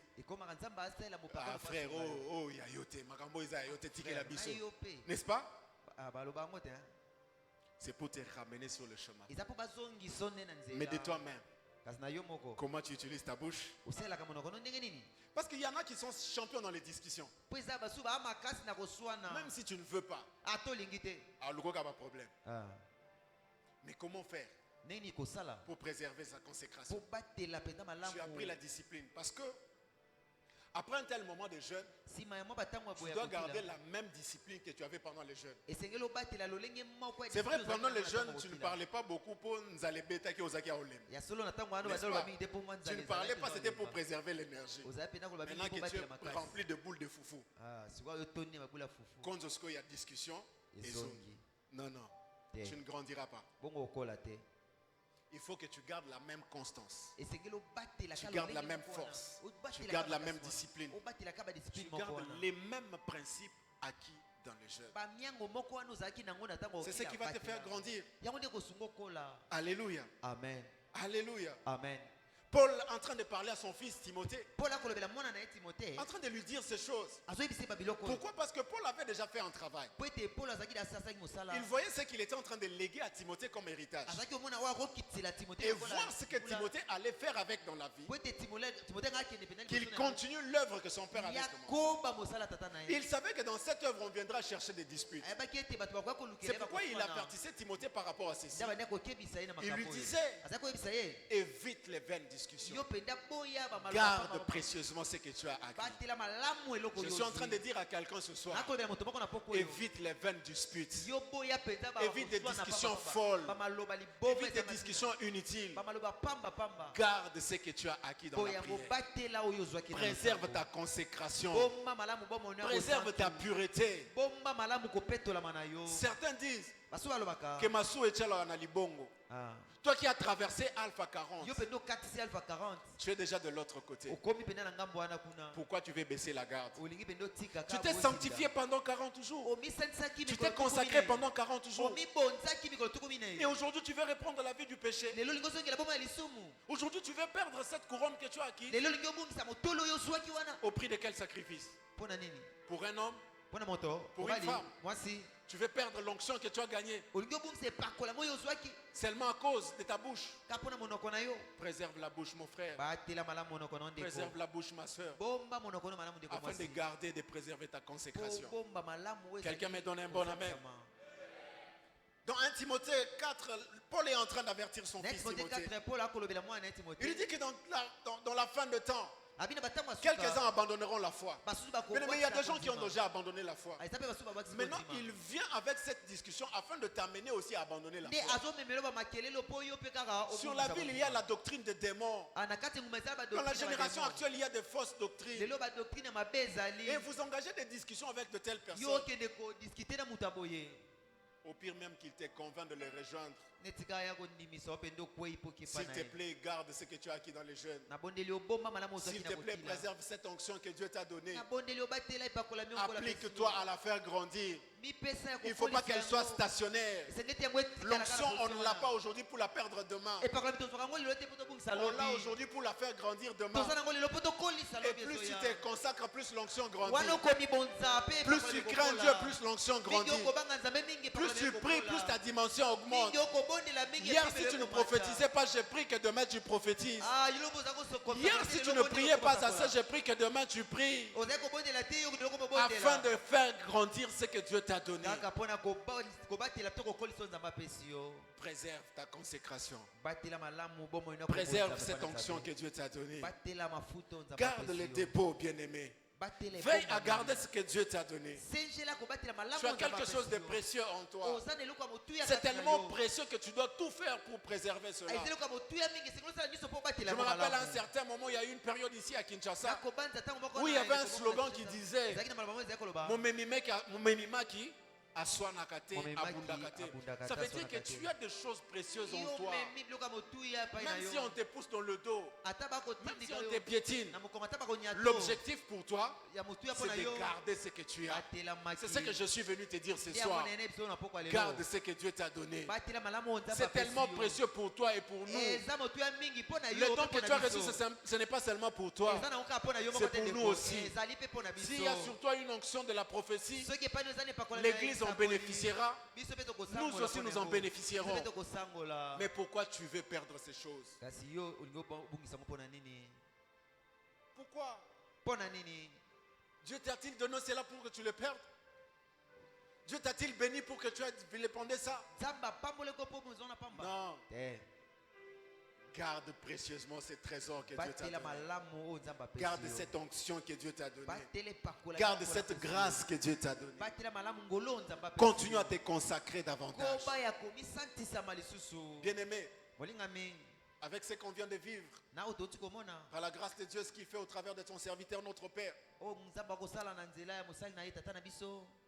ah frère, oh yayote, makambo isa yayote tike la biso. N'est-ce pas? C'est pour te ramener sur le chemin. Mais de toi-même, comment tu utilises ta bouche? Parce qu'il y en a qui sont champions dans les discussions. Même si tu ne veux pas, alors il n'y a pas de problème. Mais comment faire pour préserver sa consécration? Tu as pris la discipline. Parce que Après un tel moment de jeûne, tu dois garder la même discipline que tu avais pendant le jeûne. C'est vrai, pendant le jeûne, tu ne parlais pas beaucoup pour nous aller bêta qui osaki à olem. Tu ne parlais pas, c'était pour préserver l'énergie. Maintenant que tu es rempli de boules de foufou, quand il y a discussion, non, tu ne grandiras pas. Il faut que tu gardes la même constance. Tu gardes la même force. Tu gardes la même discipline. Tu gardes les mêmes principes acquis dans le jeûne. C'est ce qui va te faire grandir. Alléluia. Amen. Alléluia. Amen. Paul en train de parler à son fils Timothée, en train de lui dire ces choses. Pourquoi? Parce que Paul avait déjà fait un travail. Il voyait ce qu'il était en train de léguer à Timothée comme héritage. Et voir ce que Timothée allait faire avec dans la vie. Qu'il continue l'œuvre que son père avait commencé. Il savait que dans cette œuvre, on viendra chercher des disputes. C'est pourquoi il avertissait Timothée par rapport à ceci. Il lui disait, évite les vaines discussions. Garde précieusement ce que tu as acquis. Je suis en train de dire à quelqu'un ce soir, évite les vaines disputes. Évite des discussions folles. Évite des discussions inutiles. Garde ce que tu as acquis dans la prière. Préserve ta consécration. Préserve ta pureté. Certains disent que Massou est à Libongo. Toi qui as traversé Alpha 40, tu es déjà de l'autre côté. Pourquoi tu veux baisser la garde? Tu t'es sanctifié pendant 40 jours. Tu t'es consacré pendant 40 jours. Et aujourd'hui tu veux reprendre la vie du péché. Aujourd'hui tu veux perdre cette couronne que tu as acquise. Au prix de quel sacrifice? Pour un homme? Pour une femme? Tu veux perdre l'onction que tu as gagnée seulement à cause de ta bouche. Préserve la bouche, mon frère. Préserve la bouche, ma soeur, afin de garder et de préserver ta consécration. Quelqu'un me donne un bon amen. Dans 1 Timothée 4, Paul est en train d'avertir son fils Timothée. Il dit que dans la fin de temps, quelques-uns abandonneront la foi. Mais il y a des gens qui ont déjà abandonné la foi. Maintenant, il vient avec cette discussion afin de t'amener aussi à abandonner la foi. Sur la ville, il y a la doctrine des démons. Dans la génération actuelle, il y a des fausses doctrines. Et vous engagez des discussions avec de telles personnes. Au pire même qu'il te convainc de les rejoindre. S'il te plaît, garde ce que tu as acquis dans les jeunes. S'il te plaît, préserve cette onction que Dieu t'a donnée. Applique-toi à la faire grandir. Il ne faut pas qu'elle soit stationnaire. L'onction, on ne l'a pas aujourd'hui pour la perdre demain. On l'a aujourd'hui pour la faire grandir demain. Et plus tu te consacres, plus l'onction grandit. Plus tu crains Dieu, plus l'onction grandit. Plus tu pries, plus ta dimension augmente. Hier, si tu ne prophétisais pas, j'ai pris que demain tu prophétises. Hier, si tu ne priais pas assez, j'ai pris que demain tu pries. Afin de faire grandir ce que Dieu t'a donné. Préserve ta consécration. Préserve cette onction que Dieu t'a donnée. Garde les dépôts, bien-aimés. Veille à garder ce que Dieu t'a donné. Tu as quelque chose de précieux en toi. C'est tellement précieux que tu dois tout faire pour préserver cela. Je me rappelle à un certain moment, il y a eu une période ici à Kinshasa où il y avait un slogan qui disait Momemimaki Aswanakate, Abundakate. Ça veut dire que tu as des choses précieuses en toi. Même si on te pousse dans le dos, même si on te piétine, l'objectif pour toi, c'est de garder ce que tu as. C'est ce que je suis venu te dire ce soir. Garde ce que Dieu t'a donné. C'est tellement précieux pour toi et pour nous. Le don que tu as reçu, ce n'est pas seulement pour toi, c'est pour nous aussi. S'il y a sur toi une onction de la prophétie, l'Église en bénéficiera, nous aussi nous en bénéficierons. Mais pourquoi tu veux perdre ces choses? Pourquoi? Dieu t'a-t-il donné cela pour que tu le perdes? Dieu t'a-t-il béni pour que tu aies vilipendé ça? Non. Garde précieusement ces trésors que Dieu t'a donnés. Garde cette onction que Dieu t'a donnée. Garde cette grâce que Dieu t'a donnée. Continue à te consacrer davantage. Bien-aimé, avec ce qu'on vient de vivre, par la grâce de Dieu, ce qu'il fait au travers de ton serviteur, notre Père.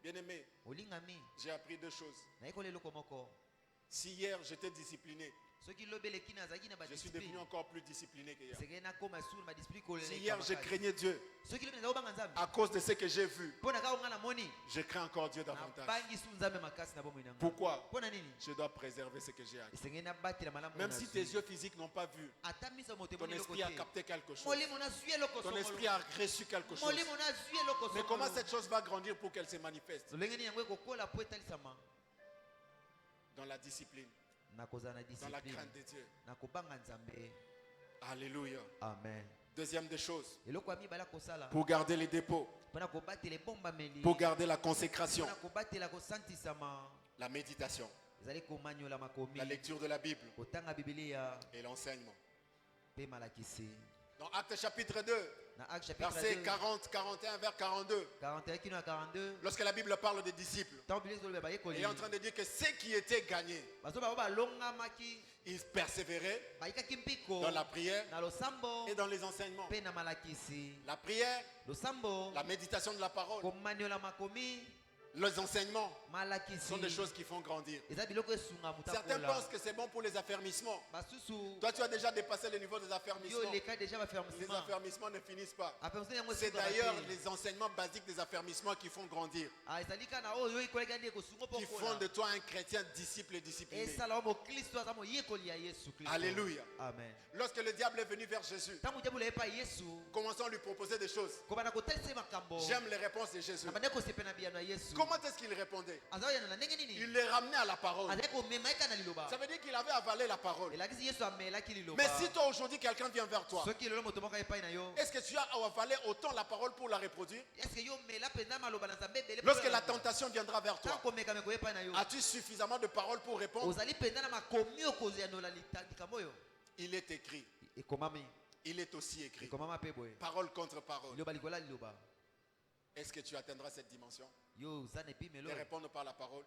Bien-aimé, j'ai appris deux choses. Si hier j'étais discipliné, je suis devenu encore plus discipliné qu'hier. Si hier je craignais Dieu, à cause de ce que j'ai vu, je crains encore Dieu davantage. Pourquoi? Je dois préserver ce que j'ai acquis. Même si tes yeux physiques n'ont pas vu, ton esprit a capté quelque chose. Ton esprit a reçu quelque chose. Mais comment cette chose va grandir pour qu'elle se manifeste? Dans la discipline. Dans la crainte de Dieu. Alléluia. Amen. Deuxième des choses, pour garder les dépôts, pour garder la consécration, la méditation, la lecture de la Bible et l'enseignement. Dans Actes chapitre 2, versets 40, 41 vers 42, lorsque la Bible parle des disciples, il est en train de dire que ceux qui étaient gagnés, ils persévéraient dans la prière et dans les enseignements. La prière, la méditation de la parole, les enseignements sont des choses qui font grandir. Certains pensent que c'est bon pour les affermissements. Toi, tu as déjà dépassé le niveau des affermissements. Les affermissements ne finissent pas. C'est d'ailleurs les enseignements basiques des affermissements qui font grandir. Qui font de toi un chrétien disciple et discipliné. Alléluia. Amen. Lorsque le diable est venu vers Jésus, commençons à lui proposer des choses. J'aime les réponses de Jésus. Comment est-ce qu'il répondait? Il les ramenait à la parole. Ça veut dire qu'il avait avalé la parole. Mais si toi aujourd'hui quelqu'un vient vers toi, est-ce que tu as avalé autant la parole pour la reproduire? Lorsque la tentation viendra vers toi, as-tu suffisamment de paroles pour répondre? Il est écrit. Il est aussi écrit. Parole contre parole. Est-ce que tu atteindras cette dimension de répondre par la parole?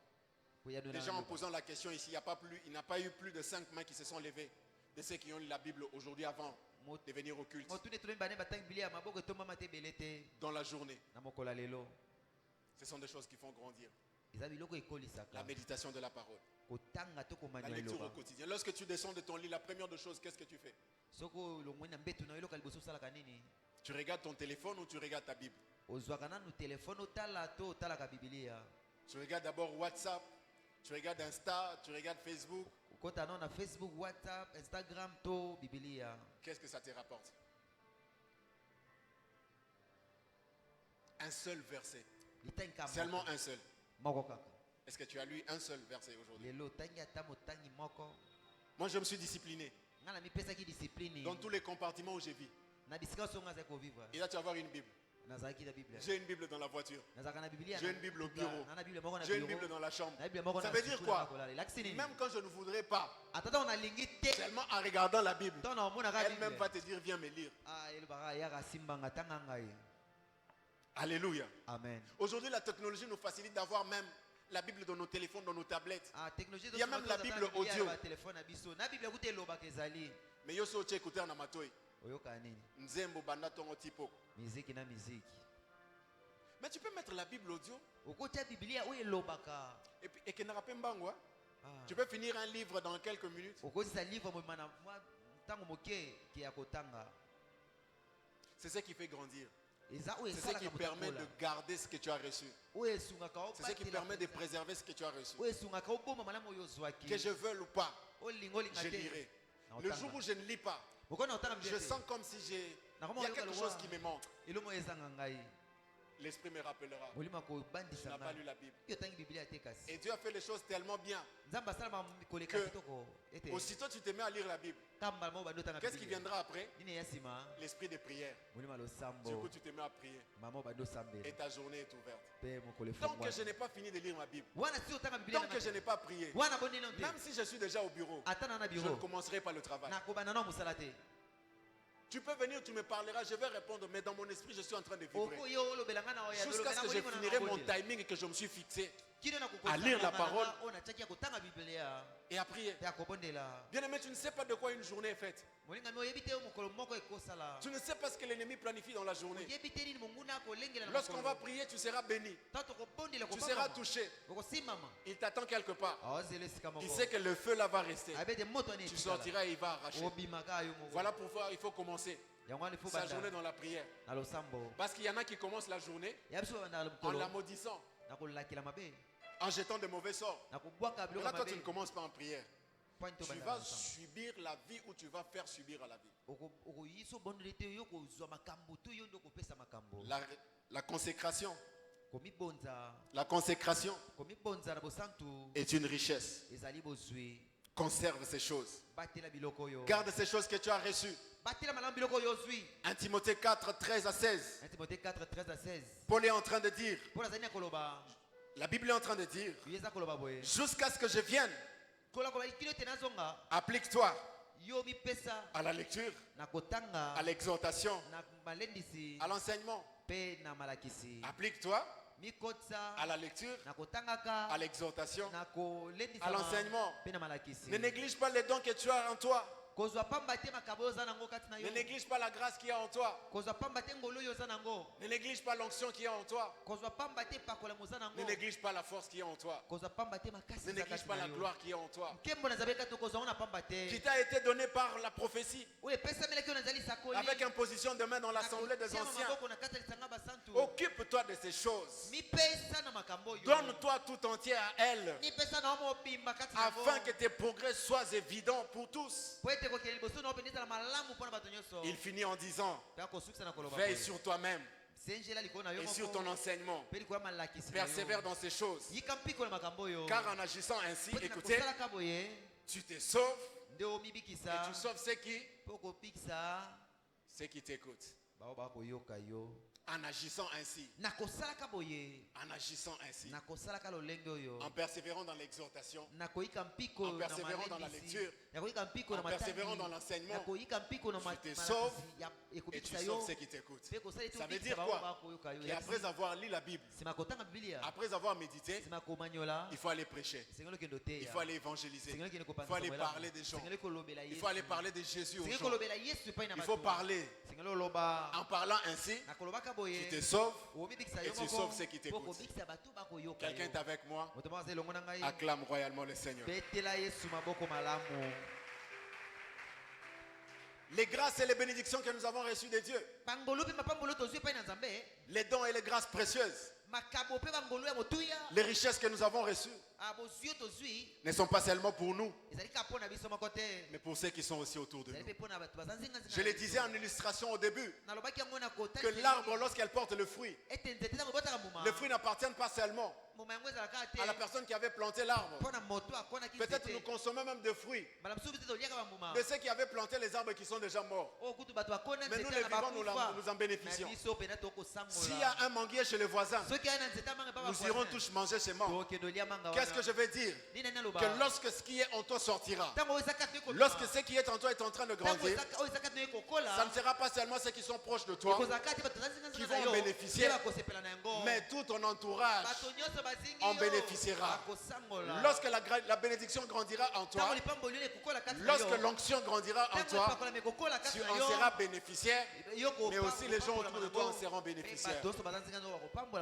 Déjà en posant la question ici, il n'y a pas eu plus de 5 mains qui se sont levées de ceux qui ont lu la Bible aujourd'hui avant de venir au culte. Dans la journée. Ce sont des choses qui font grandir. La méditation de la parole. La lecture au quotidien. Lorsque tu descends de ton lit, la première des choses, qu'est-ce que tu fais? Tu regardes ton téléphone ou tu regardes ta Bible? Tu regardes d'abord WhatsApp, tu regardes Insta, tu regardes Facebook. Qu'est-ce que ça te rapporte? Un seul verset. Seulement un seul. Est-ce que tu as lu un seul verset aujourd'hui? Moi je me suis discipliné. Dans tous les compartiments où je vis. Et là tu vas avoir une Bible. J'ai une Bible dans la voiture. J'ai une Bible au bureau. J'ai une Bible dans la chambre. Ça veut dire quoi? Même quand je ne voudrais pas, seulement en regardant la Bible, elle-même va te dire viens me lire. Alléluia. Amen. Aujourd'hui la technologie nous facilite d'avoir même la Bible dans nos téléphones, dans nos tablettes. Il y a même la Bible audio. Mais yo so écouter na matoi. Nzembo banda tongo tipo. Mais tu peux mettre la Bible audio. Et que n'aura pas mbangwa. Tu peux finir un livre dans quelques minutes. C'est ce qui fait grandir. C'est ce qui permet de garder ce que tu as reçu. C'est ce qui permet de préserver ce que tu as reçu. Que je veuille ou pas, je lirai. Le jour où je ne lis pas, je sens comme si il y a quelque chose qui me manque. l'esprit me rappellera. Tu n'as pas lu la Bible. Et Dieu a fait les choses tellement bien que aussitôt tu te mets à lire la Bible, qu'est-ce qui viendra après? L'esprit de prière. Du coup tu te mets à prier et ta journée est ouverte. Tant que je n'ai pas fini de lire ma Bible, tant que je n'ai pas prié, même si je suis déjà au bureau, je ne commencerai pas le travail. Tu peux venir, tu me parleras, je vais répondre, mais dans mon esprit, je suis en train de vibrer. Jusqu'à ce que je finirai mon timing et que je me suis fixé à lire la parole et à prier. Bien aimé, tu ne sais pas de quoi une journée est faite. Tu ne sais pas ce que l'ennemi planifie dans la journée. Lorsqu'on va prier, tu seras béni. Tu seras touché. Il t'attend quelque part. Il sait que le feu là va rester. Tu sortiras et il va arracher. Voilà pourquoi il faut commencer sa journée dans la prière. Parce qu'il y en a qui commencent la journée en la maudissant, en jetant de mauvais sorts. Là, toi, tu ne commences pas en prière. Tu vas subir la vie ou tu vas faire subir à la vie. La consécration. La consécration est une richesse. Conserve ces choses. Garde ces choses que tu as reçues. 1 Timothée 4, 13 à 16. Paul est en train de dire, la Bible est en train de dire, jusqu'à ce que je vienne, applique-toi à la lecture, à l'exhortation, à l'enseignement. Applique-toi à la lecture, à l'exhortation, à l'enseignement. Ne néglige pas les dons que tu as en toi. Ne néglige pas la grâce qu'il y a en toi. Ne néglige pas l'onction qu'il y a en toi. Ne néglige pas la force qu'il y a en toi. Ne néglige pas la gloire qu'il y a en toi. Qui t'a été donné par la prophétie. Avec imposition de main dans l'assemblée des anciens. Occupe-toi de ces choses. Donne-toi tout entier à elle. Afin que tes progrès soient évidents pour tous. Il finit en disant, veille sur toi-même et sur ton enseignement. Persévère dans ces choses. Car en agissant ainsi, écoutez, tu te sauves et tu sauves ceux qui t'écoutent. En agissant ainsi, en persévérant dans l'exhortation, en persévérant dans la lecture, en persévérant dans l'enseignement, tu te sauves et tu sauves ceux qui t'écoutent. Ça veut dire quoi? Qu'après avoir lu la Bible, après avoir médité, il faut aller prêcher, il faut aller évangéliser, il faut aller parler des gens, il faut aller parler de Jésus aux gens. Il faut parler. En parlant ainsi, tu te sauves et tu sauves ceux qui t'écoutent. Quelqu'un est avec moi? Acclame royalement le Seigneur. Les grâces et les bénédictions que nous avons reçues de Dieu, les dons et les grâces précieuses, les richesses que nous avons reçues ne sont pas seulement pour nous, mais pour ceux qui sont aussi autour de nous. Je le disais en illustration au début, que l'arbre, lorsqu'elle porte le fruit n'appartient pas seulement à la personne qui avait planté l'arbre. Peut-être nous consommons même des fruits de ceux qui avaient planté les arbres qui sont déjà morts. Mais nous les vivants, nous en bénéficions. S'il y a un manguier chez le voisin, nous irons tous manger ces mangues. Qu'est-ce que je veux dire? Que lorsque ce qui est en toi sortira, lorsque ce qui est en toi est en train de grandir, ça ne sera pas seulement ceux qui sont proches de toi qui vont en bénéficier, mais tout ton entourage en bénéficiera. Lorsque la bénédiction grandira en toi, lorsque l'onction grandira en toi, tu en seras bénéficiaire, mais aussi les gens autour de toi en seront bénéficiaires.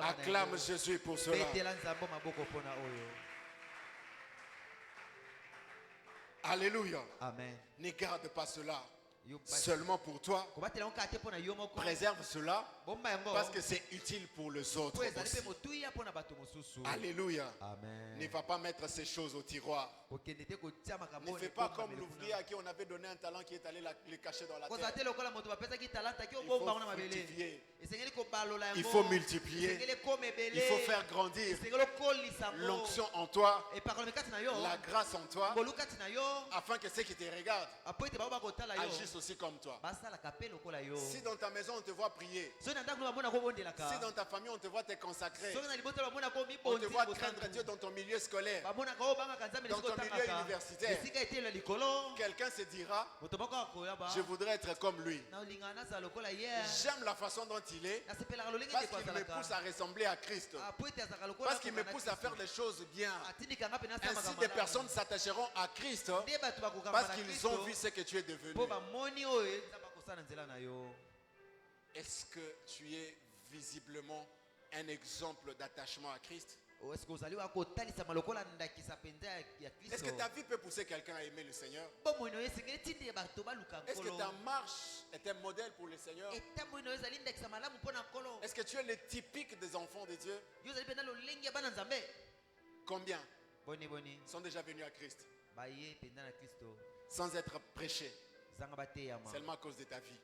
Acclame Jésus pour cela. Alléluia. Amen. Ne garde pas cela seulement pour toi. Préserve cela parce que c'est utile pour les autres aussi. Alléluia. Amen. Ne va pas mettre ces choses au tiroir. Ne fais pas comme l'ouvrier à qui on avait donné un talent qui est allé le cacher dans la terre. Il faut multiplier. Il faut faire grandir l'onction en toi, la grâce en toi, afin que ceux qui te regardent agissent aussi comme toi. Si dans ta maison on te voit prier, si dans ta famille on te voit te consacrer, on te voit craindre Dieu dans ton milieu scolaire, dans ton milieu universitaire, quelqu'un se dira, je voudrais être comme lui. J'aime la façon dont il est, parce qu'il me pousse à ressembler à Christ, parce qu'il me pousse à faire les choses bien. Ainsi des personnes s'attacheront à Christ parce qu'ils ont vu ce que tu es devenu. Est-ce que tu es visiblement un exemple d'attachement à Christ? Est-ce que ta vie peut pousser quelqu'un à aimer le Seigneur? Est-ce que ta marche est un modèle pour le Seigneur? Est-ce que tu es le typique des enfants de Dieu? Combien sont déjà venus à Christ sans être prêchés, seulement à cause de ta vie?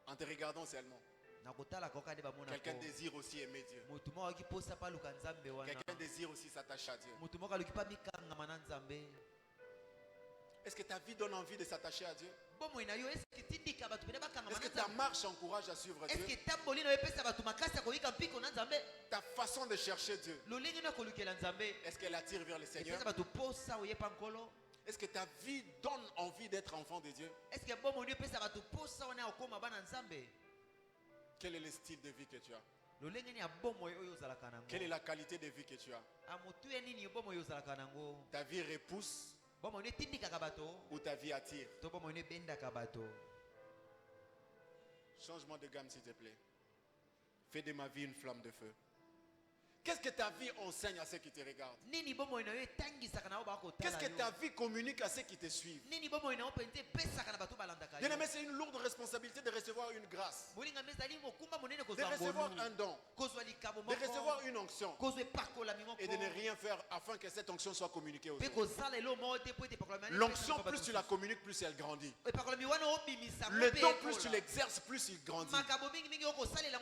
En te regardant seulement. Quelqu'un désire aussi aimer Dieu. Quelqu'un désire aussi s'attacher à Dieu. Est-ce que ta vie donne envie de s'attacher à Dieu? Est-ce que ta marche encourage à suivre Dieu? Ta façon de chercher Dieu, est-ce qu'elle attire vers le Seigneur? Est-ce que ta vie donne envie d'être enfant de Dieu? Quel est le style de vie que tu as? Quelle est la qualité de vie que tu as? Ta vie repousse ou ta vie attire? Changement de gamme s'il te plaît. Fais de ma vie une flamme de feu. Qu'est-ce que ta vie enseigne à ceux qui te regardent? Qu'est-ce que ta vie communique à ceux qui te suivent? Bien aimé, c'est une lourde responsabilité de recevoir une grâce, de recevoir un don, de recevoir une onction et de ne rien faire afin que cette onction soit communiquée aux autres. L'onction, plus tu la communiques, plus elle grandit. Le don, plus tu l'exerces, plus il grandit.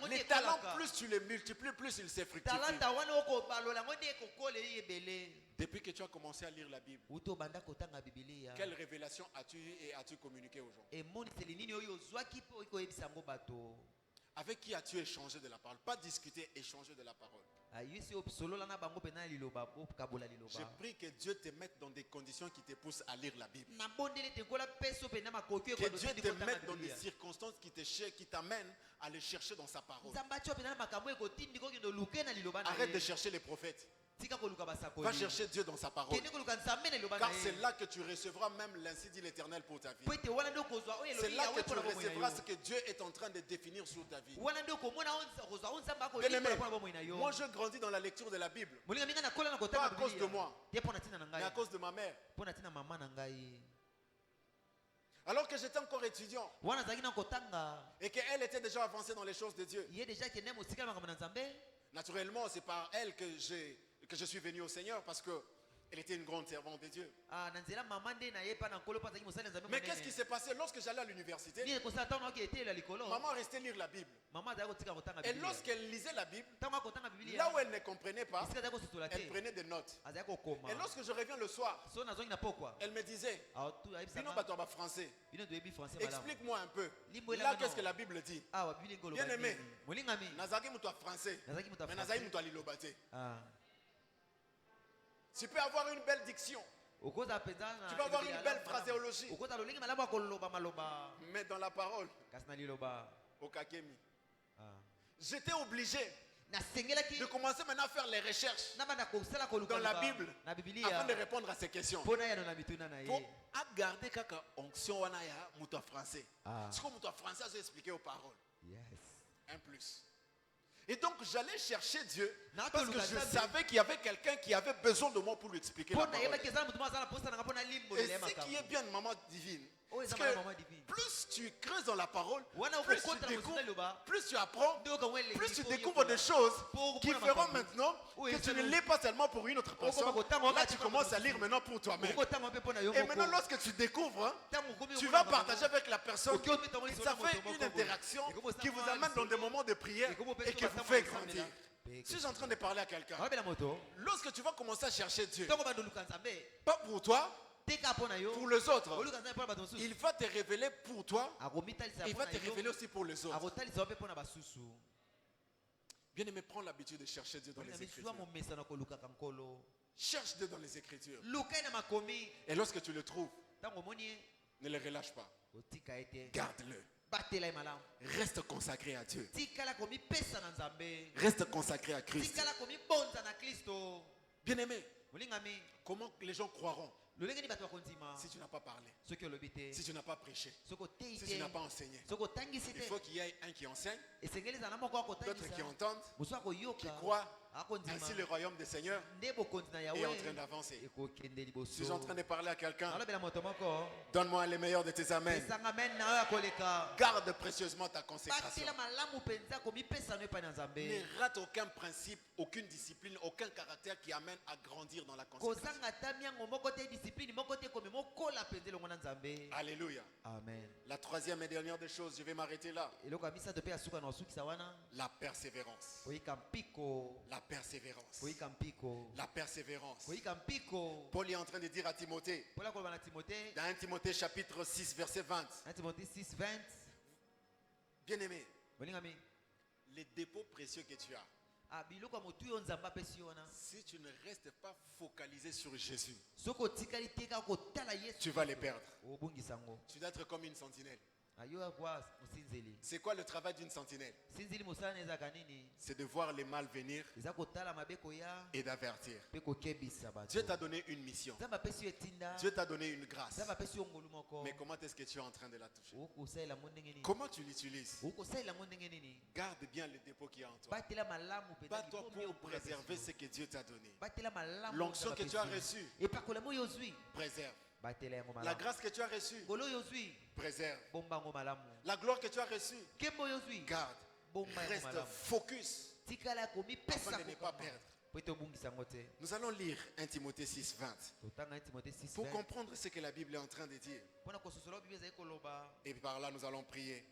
Les talents, plus tu les multiplies, plus il se fructifie. Depuis que tu as commencé à lire la Bible, quelle révélation as-tu eu et as-tu communiqué aux gens? Avec qui as-tu échangé de la parole? Pas discuter, échanger de la parole. Je prie que Dieu te mette dans des conditions qui te poussent à lire la Bible. Que Dieu te mette dans des circonstances qui t'amènent à le chercher dans sa parole. Arrête de chercher les prophètes. Va chercher Dieu dans sa parole. Car c'est là que tu recevras même l'ainsi dit l'Éternel pour ta vie. C'est là que tu recevras ce que Dieu est en train de définir sur ta vie. Bien-aimé, moi je grandis dans la lecture de la Bible. Pas à cause de moi, mais à cause de ma mère. Alors que j'étais encore étudiant et qu'elle était déjà avancée dans les choses de Dieu. Naturellement, c'est par elle que je suis venu au Seigneur, parce qu'elle était une grande servante de Dieu. Mais qu'est-ce qui s'est passé lorsque j'allais à l'université? Maman restait lire la Bible. Et lorsqu'elle lisait la Bible, là où elle ne comprenait pas, elle prenait des notes. Et lorsque je reviens le soir, elle me disait, français, explique-moi un peu. Là, qu'est-ce que la Bible dit? Bien aimé, Nazaki Moutoua français, mais Nazaki Moutoua Lilobate. Tu peux avoir une belle diction. Tu peux avoir une belle phraséologie. Mais dans la parole, au Kakemi, j'étais obligé de commencer maintenant à faire les recherches dans la Bible afin de répondre à ces questions. Pour garder kaka onction wana ya muto français. Ce que muto français a expliqué aux paroles. Un plus. Et donc j'allais chercher Dieu parce que je savais qu'il y avait quelqu'un qui avait besoin de moi pour lui expliquer la parole. Et ce qui est bien de maman divine, Parce que plus tu creuses dans la parole, plus tu découvres, plus tu apprends, plus tu découvres des choses qui feront maintenant que tu ne lis pas seulement pour une autre personne. Là, tu commences à lire maintenant pour toi-même. Et maintenant, lorsque tu découvres, tu vas partager avec la personne. Ça fait une interaction qui vous amène dans des moments de prière et qui vous fait grandir. Si je suis en train de parler à quelqu'un, lorsque tu vas commencer à chercher Dieu, pas pour toi, pour les autres, il va te révéler pour toi, il va te révéler aussi pour les autres. Bien aimé, prends l'habitude de chercher Dieu dans les Écritures. Cherche Dieu dans les Écritures. Et lorsque tu le trouves, ne le relâche pas. Garde-le. Reste consacré à Dieu. Reste consacré à Christ. Bien aimé, comment les gens croiront si tu n'as pas parlé, si tu n'as pas prêché, si tu n'as pas enseigné? Il faut qu'il y ait un qui enseigne, d'autres qui entendent, qui croient. Ainsi le royaume des Seigneurs est en train d'avancer. Si je suis en train de parler à quelqu'un, donne-moi les meilleurs de tes amens. Garde précieusement ta consécration. Ne rate aucun principe, aucune discipline, aucun caractère qui amène à grandir dans la consécration. Alléluia. Amen. La troisième et dernière des choses, je vais m'arrêter là. La persévérance. La persévérance. La persévérance. Paul est en train de dire à Timothée, dans 1 Timothée chapitre 6 verset 20, bien aimé, les dépôts précieux que tu as, si tu ne restes pas focalisé sur Jésus, tu vas les perdre. Tu dois être comme une sentinelle. C'est quoi le travail d'une sentinelle? C'est de voir les mal venir et d'avertir. Dieu t'a donné une mission. Dieu t'a donné une grâce. Mais comment est-ce que tu es en train de la toucher? Comment tu l'utilises? Garde bien le dépôt qui est en toi. Bats-toi pour préserver ce que Dieu t'a donné. L'onction que tu as reçue, préserve. La grâce que tu as reçue, préserve. La gloire que tu as reçue, garde. Reste focus afin de ne pas perdre. Nous allons lire 1 Timothée 6, 20 pour comprendre ce que la Bible est en train de dire. Et par là, nous allons prier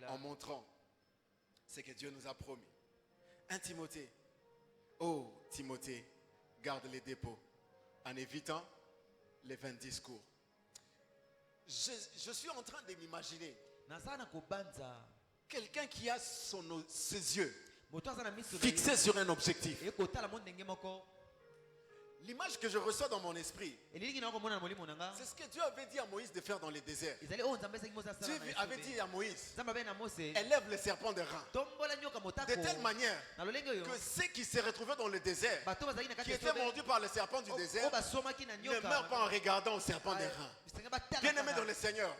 en montrant ce que Dieu nous a promis. 1 Timothée. Oh, Timothée, garde les dépôts en évitant les vains discours. Je suis en train de m'imaginer quelqu'un qui a ses yeux fixés sur un objectif. L'image que je reçois dans mon esprit, c'est ce que Dieu avait dit à Moïse de faire dans le désert. Dieu avait dit à Moïse, élève le serpent de rein, de telle manière que ceux qui se retrouvaient dans le désert, qui étaient mordus par le serpent du désert, ne meurent pas en regardant au serpent de rein. Bien aimé dans le Seigneur,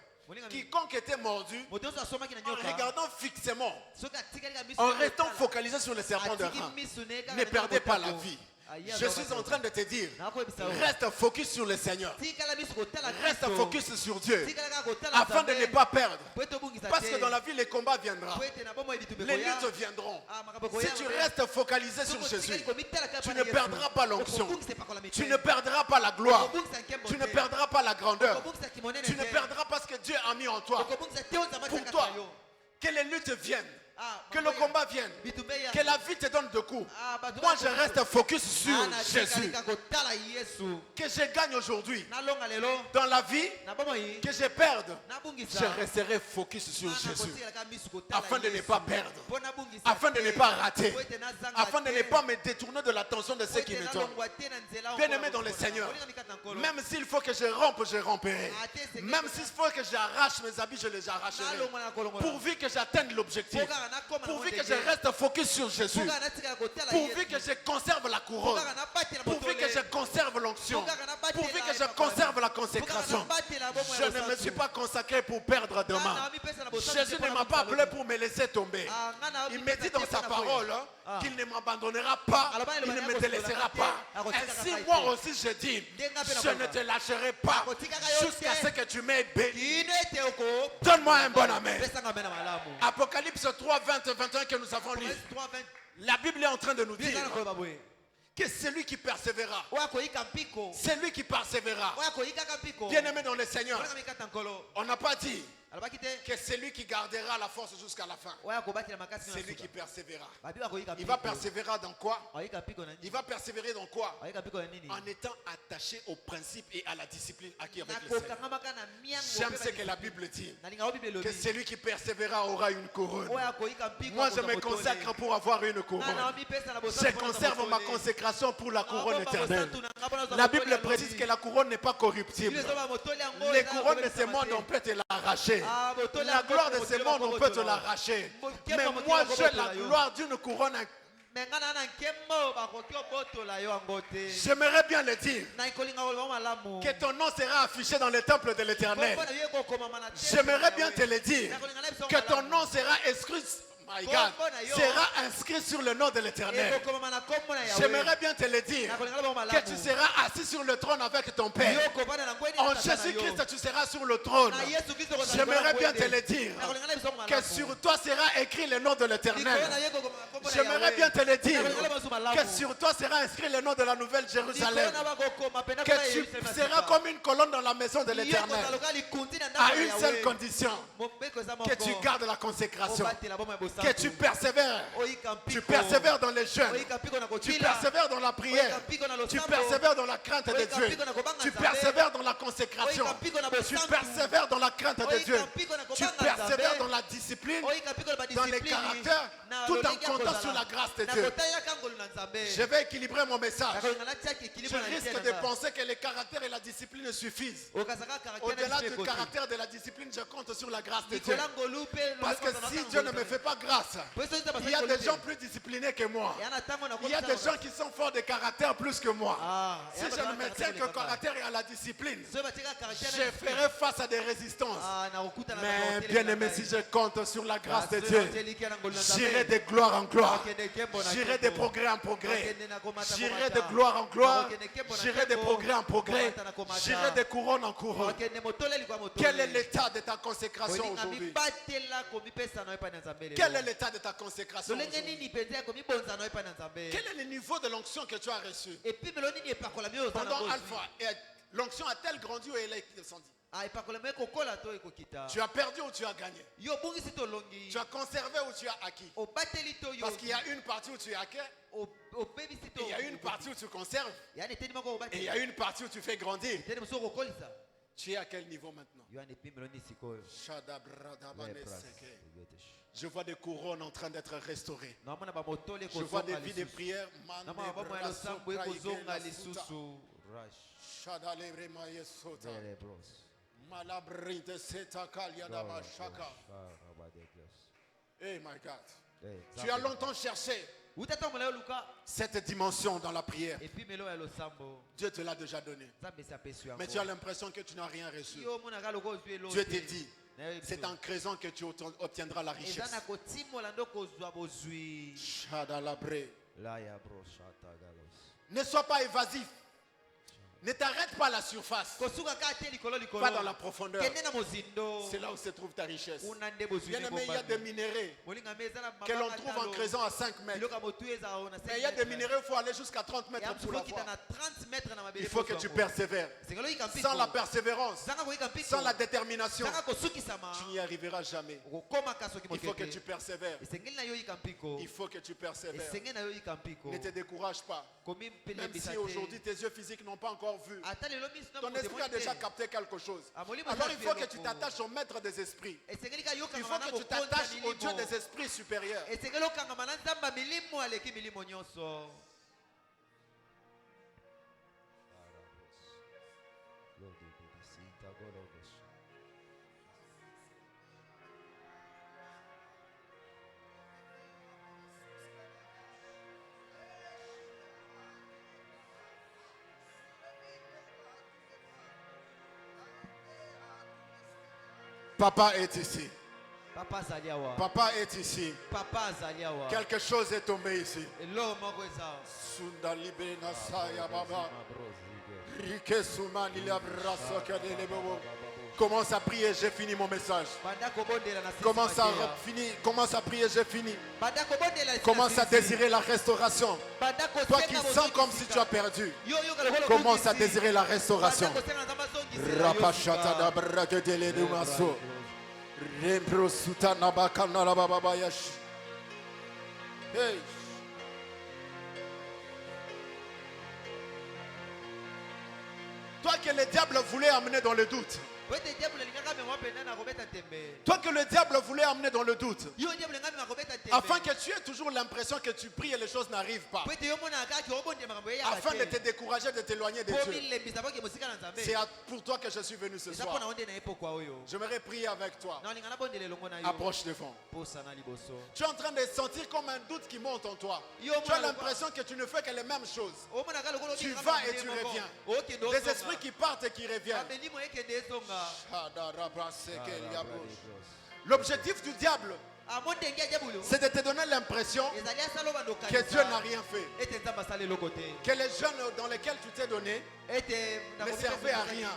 quiconque était mordu, en regardant fixement, en restant focalisé sur le serpent de rein, ne perdait pas la vie. Je suis en train de te dire, reste focus sur le Seigneur, reste focus sur Dieu, afin de ne pas perdre. Parce que dans la vie, les combats viendront, les luttes viendront. Si tu restes focalisé sur Jésus, tu ne perdras pas l'onction, tu ne perdras pas la gloire, tu ne perdras pas la grandeur, tu ne perdras pas ce que Dieu a mis en toi. Pour toi, que les luttes viennent, que le combat vienne, que la vie te donne de coups. Moi je reste focus sur Jésus. Que je gagne aujourd'hui dans la vie, que je perde, je resterai focus sur Jésus, afin de ne pas perdre, afin de ne pas rater, afin de ne pas me détourner de l'attention de ceux qui me tombent. Bien aimé dans le Seigneur, même s'il faut que je rompe, je romperai. Même s'il faut que j'arrache mes habits, je les arracherai, pourvu que j'atteigne l'objectif, pourvu que je reste focus sur Jésus, pourvu que je conserve la couronne, pourvu que je conserve l'onction, pourvu que je conserve conserve la consécration. Je ne me suis pas consacré pour perdre demain. Jésus ne m'a pas appelé pour me laisser tomber. Il me dit dans sa parole qu'il ne m'abandonnera pas, il ne me délaissera pas. Ainsi, moi aussi, je dis, je ne te lâcherai pas jusqu'à ce que tu m'aies béni. Donne-moi un bon amen. Apocalypse 3, 20, 21 que nous avons lu. La Bible est en train de nous dire que celui qui persévérera, celui qui persévérera, bien aimé dans le Seigneur, on n'a pas dit que celui qui gardera la force jusqu'à la fin, c'est lui qui persévérera. Il va persévérer dans quoi? Il va persévérer dans quoi? En étant attaché aux principes et à la discipline acquis avec le Seigneur. J'aime ce que la Bible dit, que celui qui persévérera aura une couronne. Moi je me consacre pour avoir une couronne. Je conserve ma consécration pour la couronne éternelle. La Bible précise que la couronne n'est pas corruptible. Les couronnes de ce monde on peut te l'arracher. La gloire de ce monde, on peut te l'arracher. Mais moi, j'ai la gloire d'une couronne. J'aimerais bien le dire. Que ton nom sera affiché dans le temple de l'Éternel. J'aimerais bien te le dire. Que ton nom sera inscrit. My God, sera inscrit sur le nom de l'Éternel. J'aimerais bien te le dire, que tu seras assis sur le trône avec ton Père. En Jésus-Christ, tu seras sur le trône. J'aimerais bien te le dire, que sur toi sera écrit le nom de l'Éternel. J'aimerais bien te le dire, que sur toi sera inscrit le nom de la Nouvelle Jérusalem. Que tu seras comme une colonne dans la maison de l'Éternel. À une seule condition, que tu gardes la consécration. Que tu persévères. Tu persévères dans les jeûnes. Tu persévères dans la prière. Tu persévères dans la crainte de Dieu. Tu persévères dans la consécration. Tu persévères dans la crainte de Dieu. Tu persévères dans la discipline, dans les caractères, tout en comptant sur la grâce de Dieu. Je vais équilibrer mon message. Tu risques de penser que les caractères et la discipline suffisent. Au-delà du caractère de la discipline, je compte sur la grâce de Dieu. Parce que si Dieu ne me fait pas grâce, il y a des gens plus disciplinés que moi. Il y a des gens qui sont forts de caractère plus que moi. Si je ne me tiens qu'au caractère et à la discipline, je ferai face à des résistances. Mais bien aimé, si je compte sur la grâce de Dieu, j'irai de gloire en gloire. J'irai de progrès en progrès. J'irai de gloire en gloire. J'irai de progrès en progrès. J'irai de couronne en couronne. Quel est l'état de ta consécration aujourd'hui? Quel est l'état de ta consécration aujourd'hui? Quel est le niveau de l'onction que tu as reçu? Pendant Alpha, l'onction a-t-elle grandi ou elle est descendue? Tu as perdu ou tu as gagné? Tu as conservé ou tu as acquis? Parce qu'il y a une partie où tu as acquis, il y a une partie où tu conserves, et il y a une partie où tu fais grandir. Tu es à quel niveau maintenant? Je vois des couronnes en train d'être restaurées. Je vois des vies de prière. Hey my God. Tu as longtemps cherché cette dimension dans la prière. Dieu te l'a déjà donné. Mais tu as l'impression que tu n'as rien reçu. Dieu te dit, c'est en creusant que tu obtiendras la richesse. Ne sois pas évasif. Ne t'arrête pas à la surface. Pas dans la profondeur. C'est là où se trouve ta richesse. Bien aimé, il y a des minéraux que l'on trouve en creusant à 5 mètres. Mais il y a des minéraux, il faut aller jusqu'à 30 mètres pour l'avoir. Il faut que tu persévères. Sans la persévérance, sans la détermination, tu n'y arriveras jamais. Il faut que tu persévères. Il faut que tu persévères. Ne te décourage pas. Même si aujourd'hui tes yeux physiques n'ont pas encore vu, ton esprit a déjà capté quelque chose. Alors il faut que tu t'attaches au maître des esprits. Il faut que tu t'attaches au Dieu des esprits supérieurs. Papa est ici. Papa Zaliawa. Papa est ici. Papa Zaliawa. Quelque chose est tombé ici. Commence à prier, j'ai fini mon message. Commence à prier, j'ai fini. Commence à désirer la restauration. Toi qui sens comme si tu as perdu, commence à désirer la restauration. Hey. Toi que le diable voulait amener dans le doute. Toi que le diable voulait amener dans le doute, afin que tu aies toujours l'impression que tu pries et les choses n'arrivent pas, afin de te décourager, de t'éloigner de Dieu. C'est pour toi que je suis venu ce soir. J'aimerais prier avec toi. Approche devant. Tu es en train de sentir comme un doute qui monte en toi. Tu as l'impression que tu ne fais que les mêmes choses. Tu vas et tu reviens. Des esprits qui partent et qui reviennent. L'objectif du diable, c'est de te donner l'impression que Dieu n'a rien fait, que les jeunes dans lesquels tu t'es donné ne servaient à rien.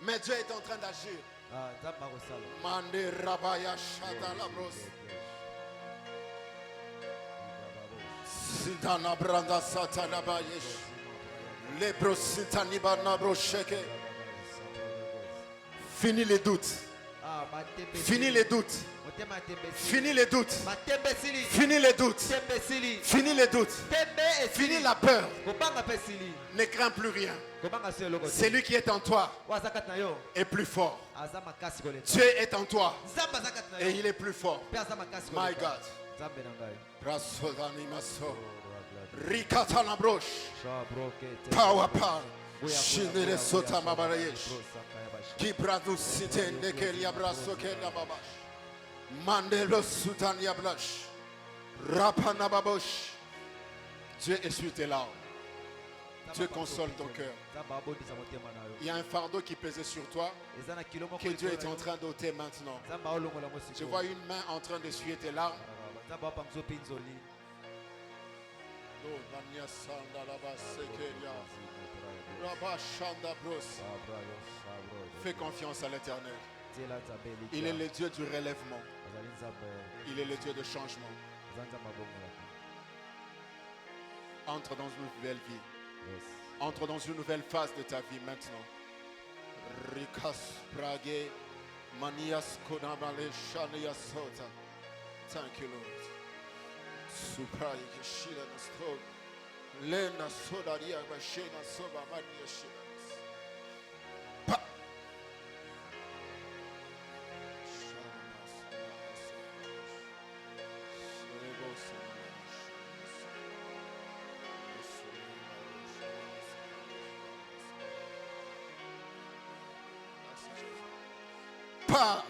Mais Dieu est en train d'agir. Fini les doutes. Fini les doutes. Fini les doutes. Fini les doutes. Fini les doutes. Fini la peur. Ne crains plus rien. Celui qui est en toi est plus fort. Dieu est en toi et il est plus fort. My God. Rikata la broche. Power power. Shinere sota mabarayesh. Kibradu sitende kelia braso kelia babash. Mandelo sutan yablash. Rapana babosh. Dieu essuie tes larmes. Dieu console ton cœur. Il y a un fardeau qui pesait sur toi que Dieu est en train d'ôter maintenant. Je vois une main en train d'essuyer tes larmes. Fais confiance à l'Éternel. Il est le Dieu du relèvement. Il est le Dieu de changement. Entre dans une nouvelle vie. Entre dans une nouvelle phase de ta vie maintenant. Rikas Brage Manias Konamale Shania Sota. Thank you, Lord. Supra Yeshila Nostro. Lena Sodaria Bashena Soba Mania Shilas. Pa. Pa.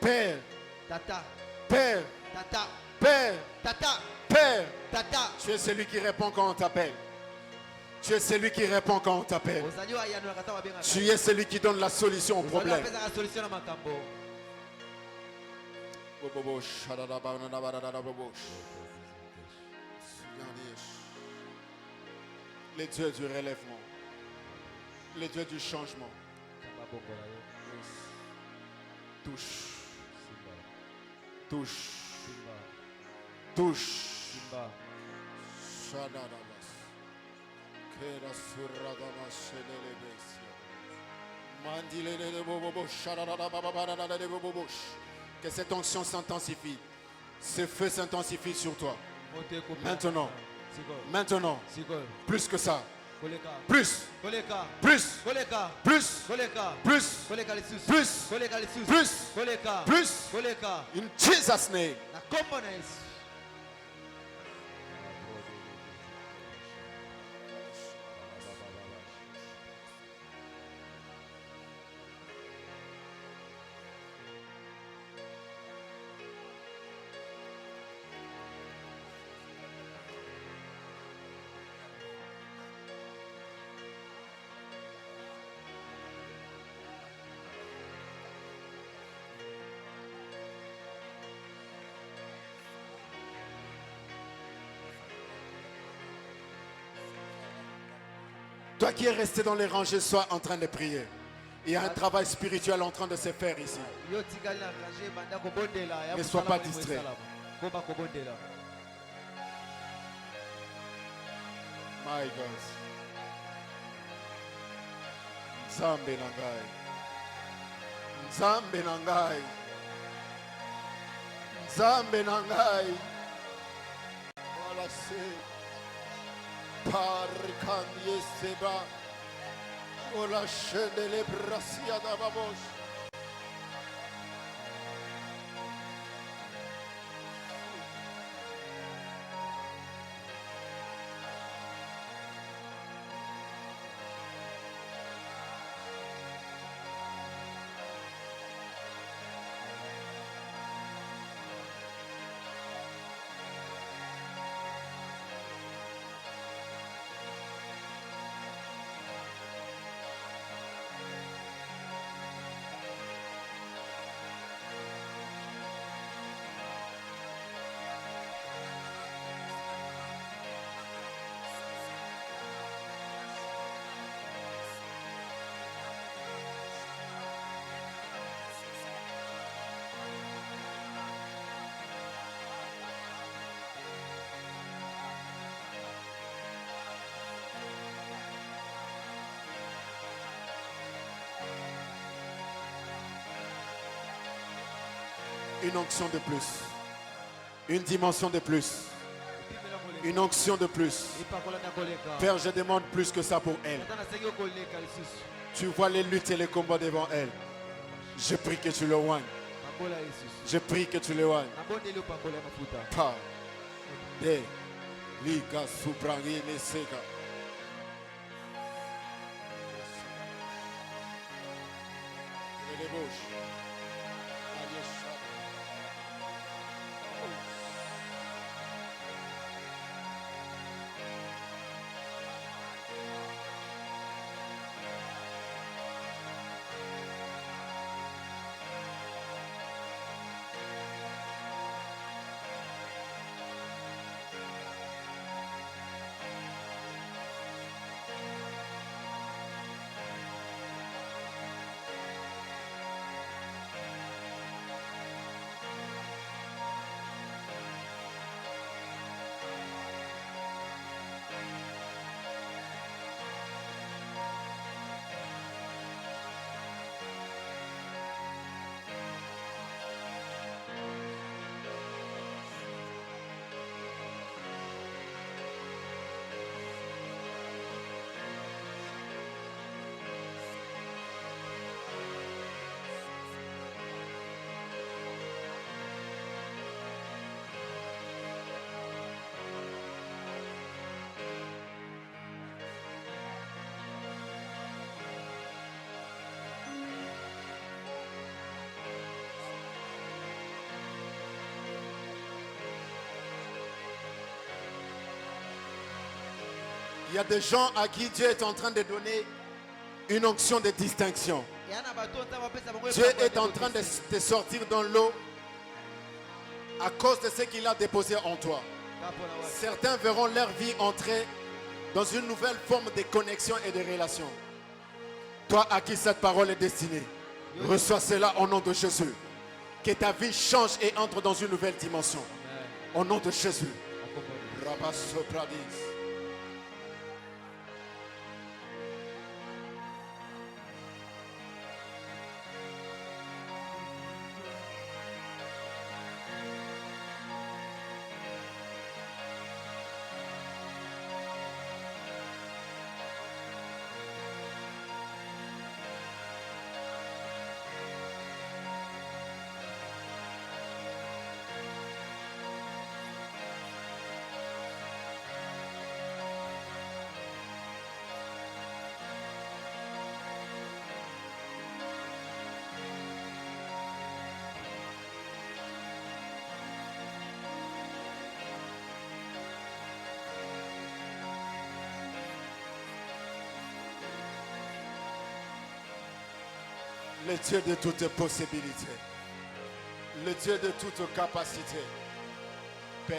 Père. Tata. Père. Tata. Père. Tata. Père. Tata. Tu es celui qui répond quand on t'appelle. Tu es celui qui répond quand on t'appelle. Tu es celui qui donne la solution au problème. Le Dieu du relèvement. Le Dieu du changement. Touche. Touche. Touche. Que cette onction s'intensifie. Ce feu s'intensifie sur toi. Maintenant. Maintenant. Plus que ça. Plus. Plus. Plus. Plus. Plus. In Jesus' name. Toi qui es resté dans les rangées, sois en train de prier. Il y a un travail spirituel en train de se faire ici. Ne sois pas distrait. My God. Nzambe nangai. Nzambe nangai. Nzambe nangai. Voilà c'est. Parikandie seba. Ola chendele brasia d'abamos. Une onction de plus. Une dimension de plus. Une onction de plus. Père, je demande plus que ça pour elle. Tu vois les luttes et les combats devant elle. Je prie que tu le oignes. Je prie que tu le oignes. Pa. De. Liga suprangi neseka. Les bouches. Il y a des gens à qui Dieu est en train de donner une onction de distinction. Dieu est en train de te sortir dans l'eau à cause de ce qu'il a déposé en toi. Certains verront leur vie entrer dans une nouvelle forme de connexion et de relation. Toi à qui cette parole est destinée, reçois cela au nom de Jésus. Que ta vie change et entre dans une nouvelle dimension. Au nom de Jésus. Le Dieu de toutes possibilités, le Dieu de toute capacité, Père.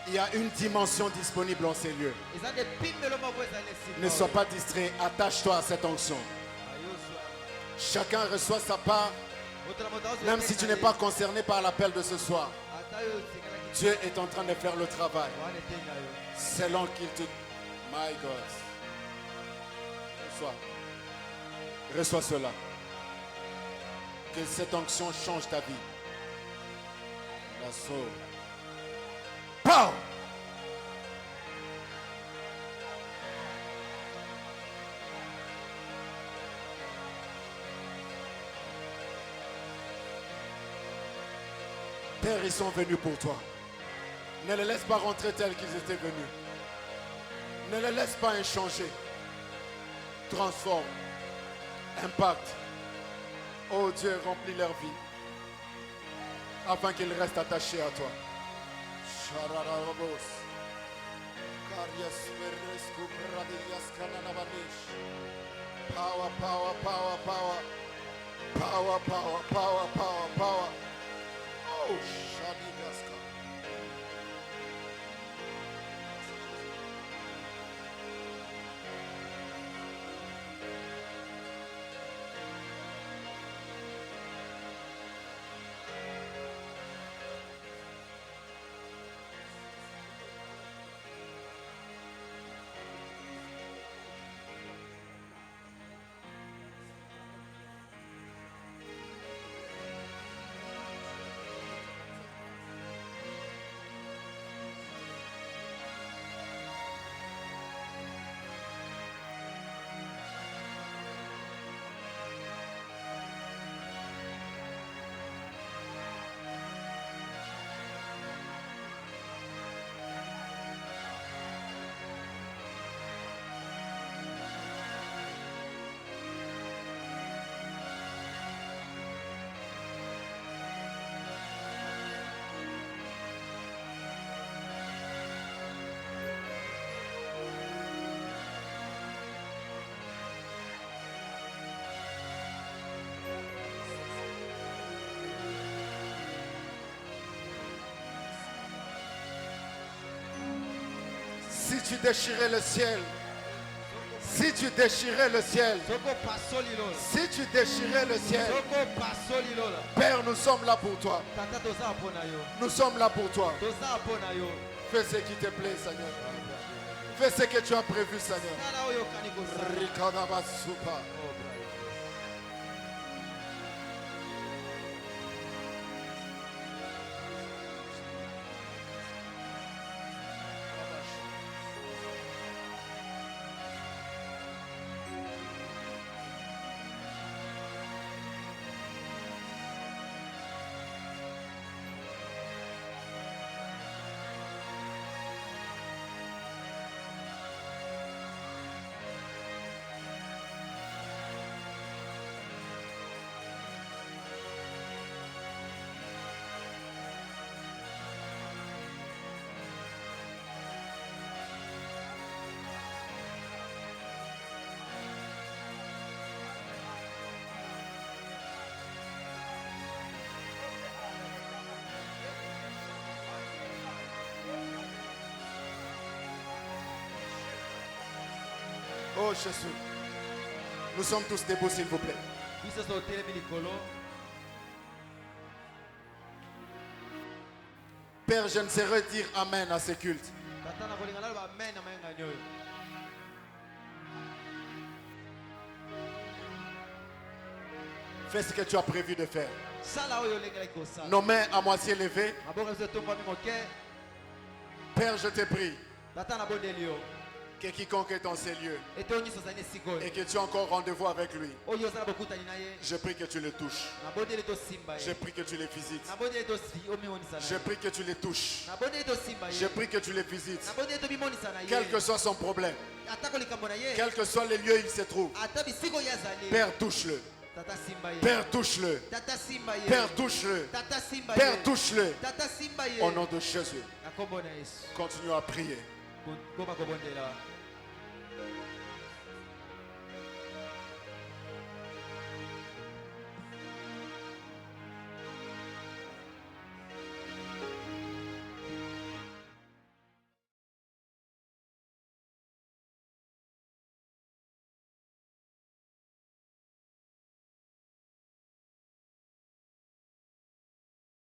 Il y a une dimension disponible en ces lieux. Ne sois pas distrait, attache-toi à cette onction. Chacun reçoit sa part, même si tu n'es pas concerné par l'appel de ce soir. Dieu est en train de faire le travail selon qu'il te... My God. Reçois cela. Que cette onction change ta vie. La sauve. Pow! Père, ils sont venus pour toi. Ne les laisse pas rentrer tels qu'ils étaient venus. Ne les laisse pas inchanger. Transforme. Impacte. Oh Dieu, remplis leur vie. Afin qu'ils restent attachés à toi. Power, power, power, power. Power, power, power, power, power. Oh, Shadigaska. Si tu déchirais le ciel, si tu déchirais le ciel, si tu déchirais le ciel, Père, nous sommes là pour toi. Nous sommes là pour toi. Fais ce qui te plaît, Seigneur. Fais ce que tu as prévu, Seigneur. Oh Jésus, nous sommes tous debout s'il vous plaît. Père, je ne saurais dire Amen à ces cultes. Fais ce que tu as prévu de faire. Nos mains à moitié levées. Père, je te prie que quiconque est dans ces lieux et que tu as encore rendez-vous avec lui, je prie que tu le touches. Je prie que tu les visites. Je prie que tu les touches. Je prie que tu les visites. Quel que soit son problème, quels que soient les lieux où il se trouve, Père, touche-le. Père, touche-le. Père, touche-le. Père, touche-le. Au nom de Jésus, continuons à prier.